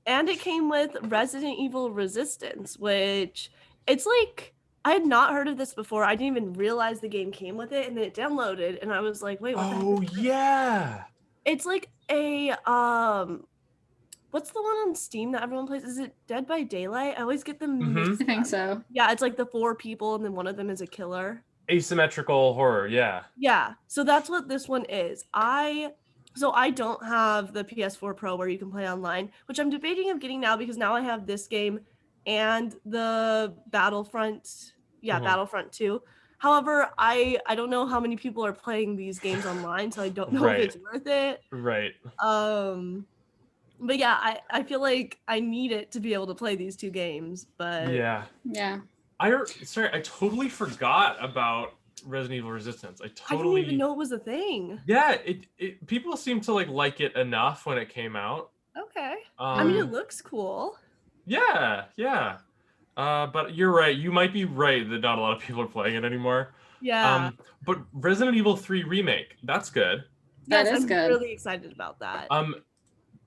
Speaker 3: it came with Resident Evil Resistance, which it's like I had not heard of this before. I didn't even realize the game came with it, and then it downloaded, and I was like, "Wait, what the heck
Speaker 1: Oh,
Speaker 3: is this?"
Speaker 1: yeah.
Speaker 3: It's like a what's the one on Steam that everyone plays? Is it Dead by Daylight? I always get them mixed
Speaker 2: I think
Speaker 3: up.
Speaker 2: so.
Speaker 3: Yeah, it's like the 4 people, and then one of them is a killer.
Speaker 1: Asymmetrical horror, yeah.
Speaker 3: Yeah, so that's what this one is. I don't have the PS4 Pro where you can play online, which I'm debating of getting now because now I have this game and the Battlefront, Battlefront 2. However, I don't know how many people are playing these games online, so I don't know if it's worth it.
Speaker 1: Right.
Speaker 3: But yeah, I feel like I need it to be able to play these 2 games, but
Speaker 1: Yeah.
Speaker 2: Yeah.
Speaker 1: I totally forgot about Resident Evil Resistance.
Speaker 3: I didn't even know it was a thing.
Speaker 1: Yeah, it people seem to like it enough when it came out.
Speaker 3: Okay. I mean, it looks cool.
Speaker 1: Yeah. But you're right. You might be right that not a lot of people are playing it anymore.
Speaker 3: Yeah.
Speaker 1: But Resident Evil 3 remake, that's good.
Speaker 2: That is
Speaker 3: I'm
Speaker 2: good.
Speaker 3: really excited about that.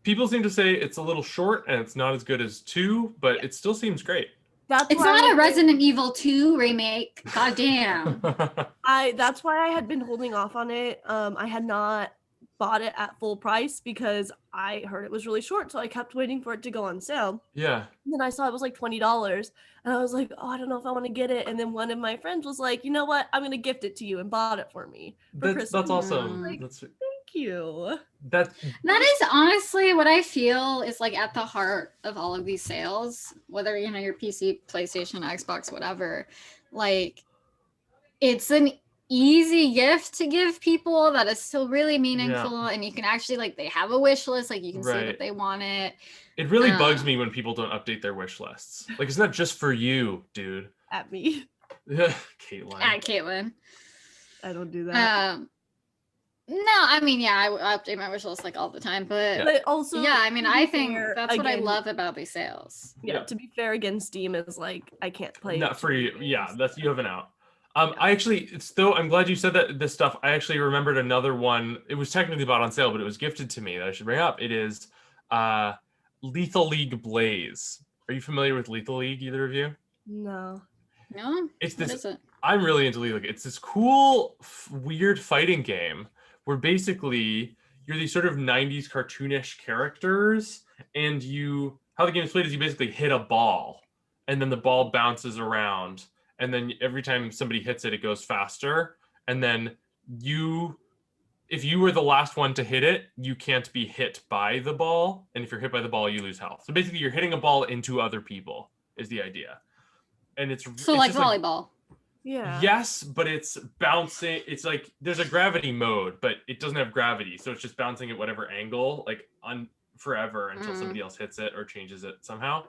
Speaker 1: People seem to say it's a little short and it's not as good as 2, but it still seems great.
Speaker 2: It's not a Resident Evil 2 remake. God damn.
Speaker 3: That's why I had been holding off on it. I had not bought it at full price because I heard it was really short, so I kept waiting for it to go on sale.
Speaker 1: Yeah.
Speaker 3: And then I saw it was like $20, and I was like, oh, I don't know if I want to get it. And then one of my friends was like, you know what? I'm gonna gift it to you, and bought it for me for Christmas.
Speaker 1: That's awesome.
Speaker 3: Like, thank you.
Speaker 2: That is honestly what I feel is like at the heart of all of these sales, whether your PC, PlayStation, Xbox, whatever. Like, it's an easy gift to give people that is still really meaningful, and you can actually they have a wish list, like you can see that they want it.
Speaker 1: It really bugs me when people don't update their wish lists. Like, it's not just for you, dude.
Speaker 3: At me.
Speaker 1: Caitlin.
Speaker 2: At Caitlin.
Speaker 3: I don't do that.
Speaker 2: No, I mean, I update my wish list all the time, but
Speaker 3: also,
Speaker 2: I mean, I think that's what I
Speaker 3: again,
Speaker 2: love about these sales.
Speaker 3: Yeah, to be fair, again, Steam is I can't play.
Speaker 1: Not for you. Yeah, you have an out. I actually, I'm glad you said this stuff. I actually remembered another one. It was technically bought on sale, but it was gifted to me that I should bring up. It is Lethal League Blaze. Are you familiar with Lethal League, either of you?
Speaker 3: No.
Speaker 1: It's
Speaker 2: this. What is it?
Speaker 1: I'm really into Lethal League. It's this cool, weird fighting game where basically you're these sort of 90s cartoonish characters, and how the game is played is you basically hit a ball, and then the ball bounces around, and then every time somebody hits it, it goes faster, and then if you were the last one to hit it, you can't be hit by the ball, and if you're hit by the ball, you lose health. So basically, you're hitting a ball into other people is the idea, and it's
Speaker 2: like volleyball.
Speaker 3: Yeah.
Speaker 1: Yes, but it's bouncing. It's like there's a gravity mode, but it doesn't have gravity, so it's just bouncing at whatever angle, on forever until somebody else hits it or changes it somehow.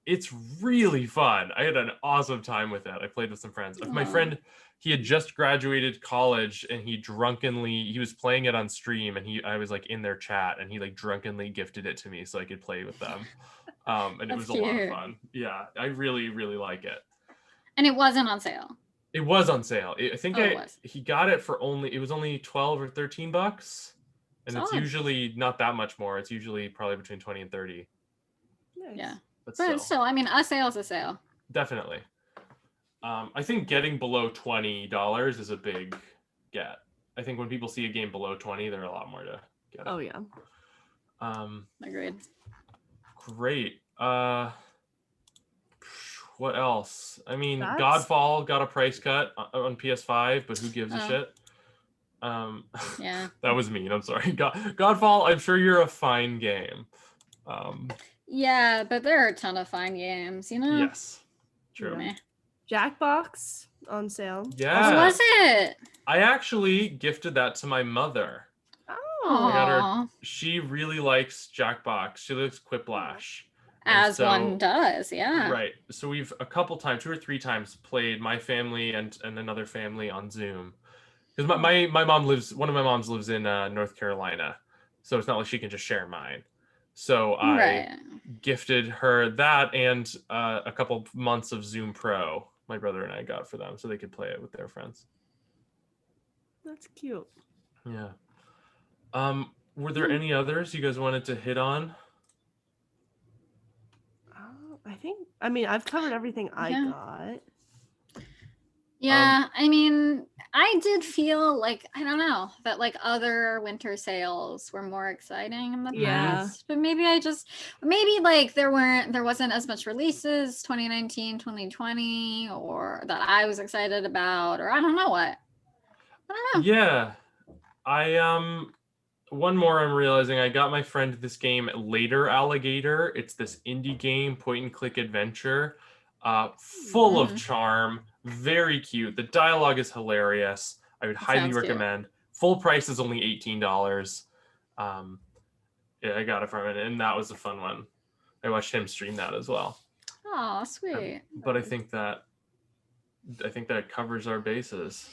Speaker 1: It's really fun. I had an awesome time with it. I played with some friends. My friend he had just graduated college, and he was playing it on stream, and I was like in their chat, and he like drunkenly gifted it to me so I could play with them. And it was a lot of fun. Yeah, I really, really like it.
Speaker 2: And it wasn't on sale.
Speaker 1: It was on sale. I think
Speaker 2: was.
Speaker 1: he got it for it was only $12 or $13, and it's usually not that much more. It's usually probably between 20 and 30.
Speaker 3: Nice.
Speaker 2: Yeah,
Speaker 1: but
Speaker 2: still, I mean, a sale is a sale.
Speaker 1: Definitely. I think getting below $20 is a big get. I think when people see a game below 20, they're a lot more to get it.
Speaker 3: Oh yeah.
Speaker 2: Agreed.
Speaker 1: Great. What else? I mean, Godfall got a price cut on PS5, but who gives a shit?
Speaker 2: Yeah.
Speaker 1: That was mean. I'm sorry. Godfall, I'm sure you're a fine game.
Speaker 2: Yeah, but there are a ton of fine games, you know?
Speaker 1: Yes. True.
Speaker 2: Meh.
Speaker 3: Jackbox on sale.
Speaker 1: Yeah.
Speaker 2: What was it?
Speaker 1: I actually gifted that to my mother.
Speaker 3: Oh.
Speaker 1: I got her. She really likes Jackbox. She likes Quiplash.
Speaker 2: As one does, yeah.
Speaker 1: Right. So we've a couple times, 2 or 3 times, played my family and another family on Zoom. Because my mom one of my moms lives in North Carolina, so it's not like she can just share mine. So I gifted her that and a couple months of Zoom Pro. My brother and I got for them so they could play it with their friends.
Speaker 3: That's cute.
Speaker 1: Yeah. Were there any others you guys wanted to hit on?
Speaker 3: I mean, I've covered everything I got.
Speaker 2: Yeah, I mean, I did feel like, I don't know, that like other winter sales were more exciting in the past. But maybe like there wasn't as much releases 2019, 2020, or that I was excited about, or I don't know what. I don't know.
Speaker 1: Yeah. One more I'm realizing, I got my friend this game, Later Alligator. It's this indie game, point and click adventure, full of charm, very cute. The dialogue is hilarious. I would highly recommend. Cute. Full price is only $18. Yeah, I got it from it, and that was a fun one. I watched him stream that as well.
Speaker 2: Oh, sweet.
Speaker 1: But I think that covers our bases.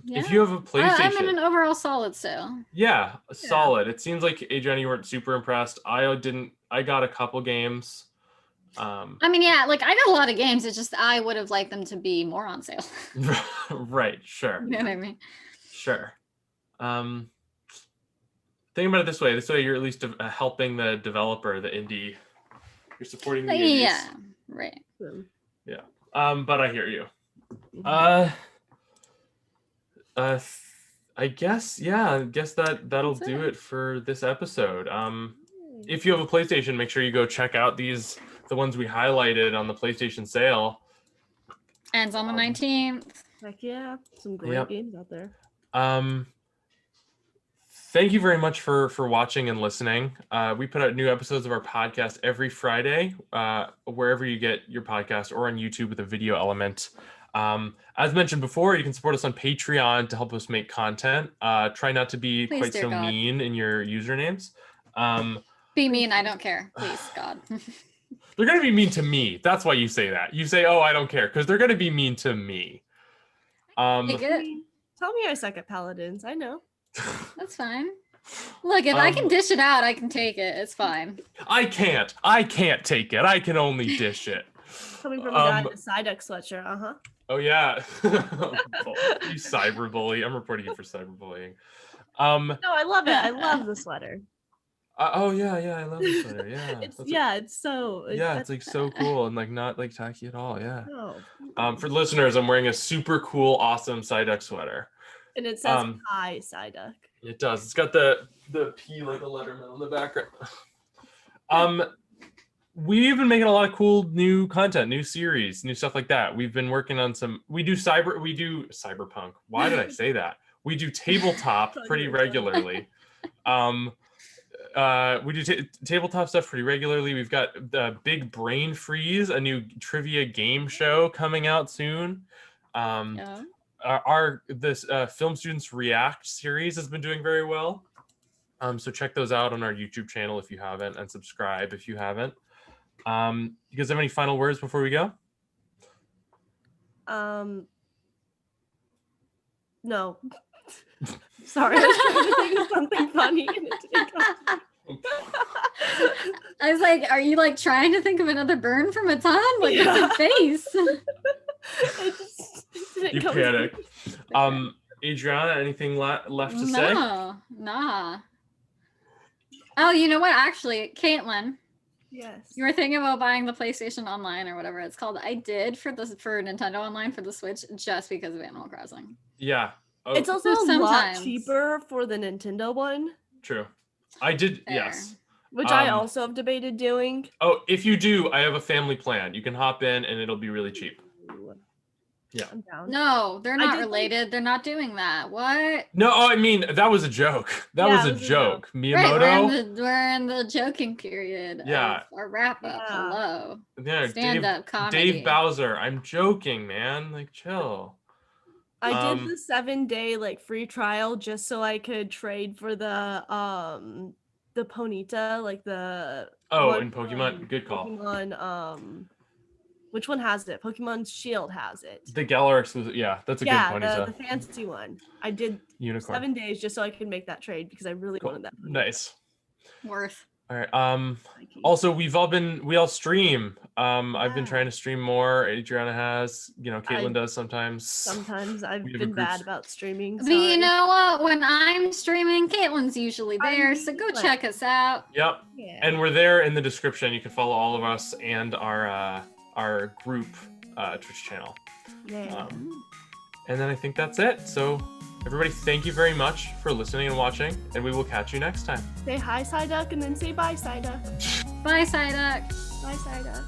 Speaker 1: If you have a PlayStation,
Speaker 2: I'm in an overall solid sale.
Speaker 1: Yeah, solid. It seems like Adrianna, you weren't super impressed. I got a couple games.
Speaker 2: I mean, yeah, like I got a lot of games. It's just I would have liked them to be more on sale.
Speaker 1: Right. Sure.
Speaker 2: You know what I mean?
Speaker 1: Sure. Think about it this way. This way, you're at least helping the developer, the indie. You're supporting the indies.
Speaker 2: Yeah. Right.
Speaker 1: Yeah. But I hear you. I guess that'll do it for this episode. If you have a PlayStation, make sure you go check out the ones we highlighted on the PlayStation sale.
Speaker 2: Ends on the 19th.
Speaker 3: Heck yeah, some great games out there.
Speaker 1: Thank you very much for watching and listening. We put out new episodes of our podcast every Friday, wherever you get your podcast, or on YouTube with a video element. As mentioned before, you can support us on Patreon to help us make content. Try not to be quite so mean in your usernames.
Speaker 2: Be mean, I don't care. Please, God.
Speaker 1: They're going to be mean to me. That's why you say that. You say, oh, I don't care, because they're going to be mean to me.
Speaker 3: Tell me I suck at paladins. I know.
Speaker 2: That's fine. Look, if I can dish it out, I can take it. It's fine.
Speaker 1: I can't take it. I can only dish it.
Speaker 3: Coming from a guy in a Psyduck sweatshirt,
Speaker 1: Oh yeah. You cyberbully. I'm reporting you for cyberbullying.
Speaker 3: No, I love it. I love the sweater.
Speaker 1: Oh yeah, I love the sweater. Yeah.
Speaker 3: It's
Speaker 1: like so cool and like not like tacky at all. Yeah.
Speaker 3: No.
Speaker 1: For listeners, I'm wearing a super cool, awesome Psyduck sweater.
Speaker 3: And it says hi Psyduck.
Speaker 1: It does. It's got the P like a letterman on the background. We've been making a lot of cool new content, new series, new stuff like that. We've been working on we do cyberpunk. Why did I say that? We do tabletop pretty regularly. We do tabletop stuff pretty regularly. We've got the Big Brain Freeze, a new trivia game show coming out soon. This Film Students React series has been doing very well. So check those out on our YouTube channel if you haven't, and subscribe if you haven't. You guys have any final words before we go?
Speaker 3: No. Sorry, I was trying to think of something funny and it didn't come to me.
Speaker 2: I was like, are you like trying to think of another burn from a ton? Like, what's your face?
Speaker 3: It didn't
Speaker 1: You
Speaker 3: come to me.
Speaker 1: panic. Adrianna, anything left to say?
Speaker 2: No, nah. Oh, you know what? Actually, Caitlin,
Speaker 3: Yes.
Speaker 2: you were thinking about buying the PlayStation Online or whatever it's called. I did for Nintendo Online for the Switch just because of Animal Crossing.
Speaker 1: Yeah. Oh,
Speaker 3: It's also a lot
Speaker 2: Sometimes.
Speaker 3: cheaper for the Nintendo one,
Speaker 1: true. I did,
Speaker 2: Fair.
Speaker 1: yes.
Speaker 3: which I also have debated doing.
Speaker 1: Oh, if you do, I have a family plan. You can hop in and it'll be really cheap. Yeah.
Speaker 3: I'm down.
Speaker 2: No, they're
Speaker 3: I
Speaker 2: not
Speaker 3: did think-
Speaker 2: related. They're not doing that. What?
Speaker 1: No, oh, I mean, that was a joke. That
Speaker 3: Yeah,
Speaker 1: was
Speaker 3: it
Speaker 1: a
Speaker 3: was a
Speaker 1: joke.
Speaker 2: Right,
Speaker 1: Miyamoto.
Speaker 2: we're in the joking period.
Speaker 1: Yeah.
Speaker 2: Of our wrap up.
Speaker 3: Yeah.
Speaker 2: Hello.
Speaker 1: Yeah,
Speaker 2: Stand up comedy.
Speaker 1: Dave Bowser. I'm joking, man. Like, chill.
Speaker 3: I did the 7-day like free trial just so I could trade for the Ponyta, like the one
Speaker 1: In Pokemon,
Speaker 3: from
Speaker 1: good call.
Speaker 3: Pokemon, which one has it? Pokemon Shield has it.
Speaker 1: The Galar was, yeah, that's a good
Speaker 3: The
Speaker 1: Ponyta.
Speaker 3: fancy one. I did
Speaker 1: Unicorn.
Speaker 3: 7 days just so I could make that trade because I really
Speaker 1: Cool.
Speaker 3: wanted that. Ponyta.
Speaker 1: Nice.
Speaker 2: Worth.
Speaker 1: All right.
Speaker 3: Nike.
Speaker 1: Also, we all stream. I've been trying to stream more. Adrianna has, Caitlin does sometimes.
Speaker 3: Sometimes I've
Speaker 1: We have a
Speaker 3: been
Speaker 1: group-
Speaker 3: bad about streaming.
Speaker 2: But you
Speaker 3: sorry.
Speaker 2: know what? When I'm streaming, Caitlin's usually there. So go
Speaker 3: usually
Speaker 2: check us out.
Speaker 1: Yep.
Speaker 3: Yeah.
Speaker 1: And we're there in the description. You can follow all of us and our group Twitch channel.
Speaker 3: Yeah.
Speaker 1: And then I think that's it. So everybody, thank you very much for listening and watching, and we will catch you next time.
Speaker 3: Say hi, Psyduck, and then say bye, Psyduck.
Speaker 2: Bye, Psyduck.
Speaker 3: Bye, Psyduck.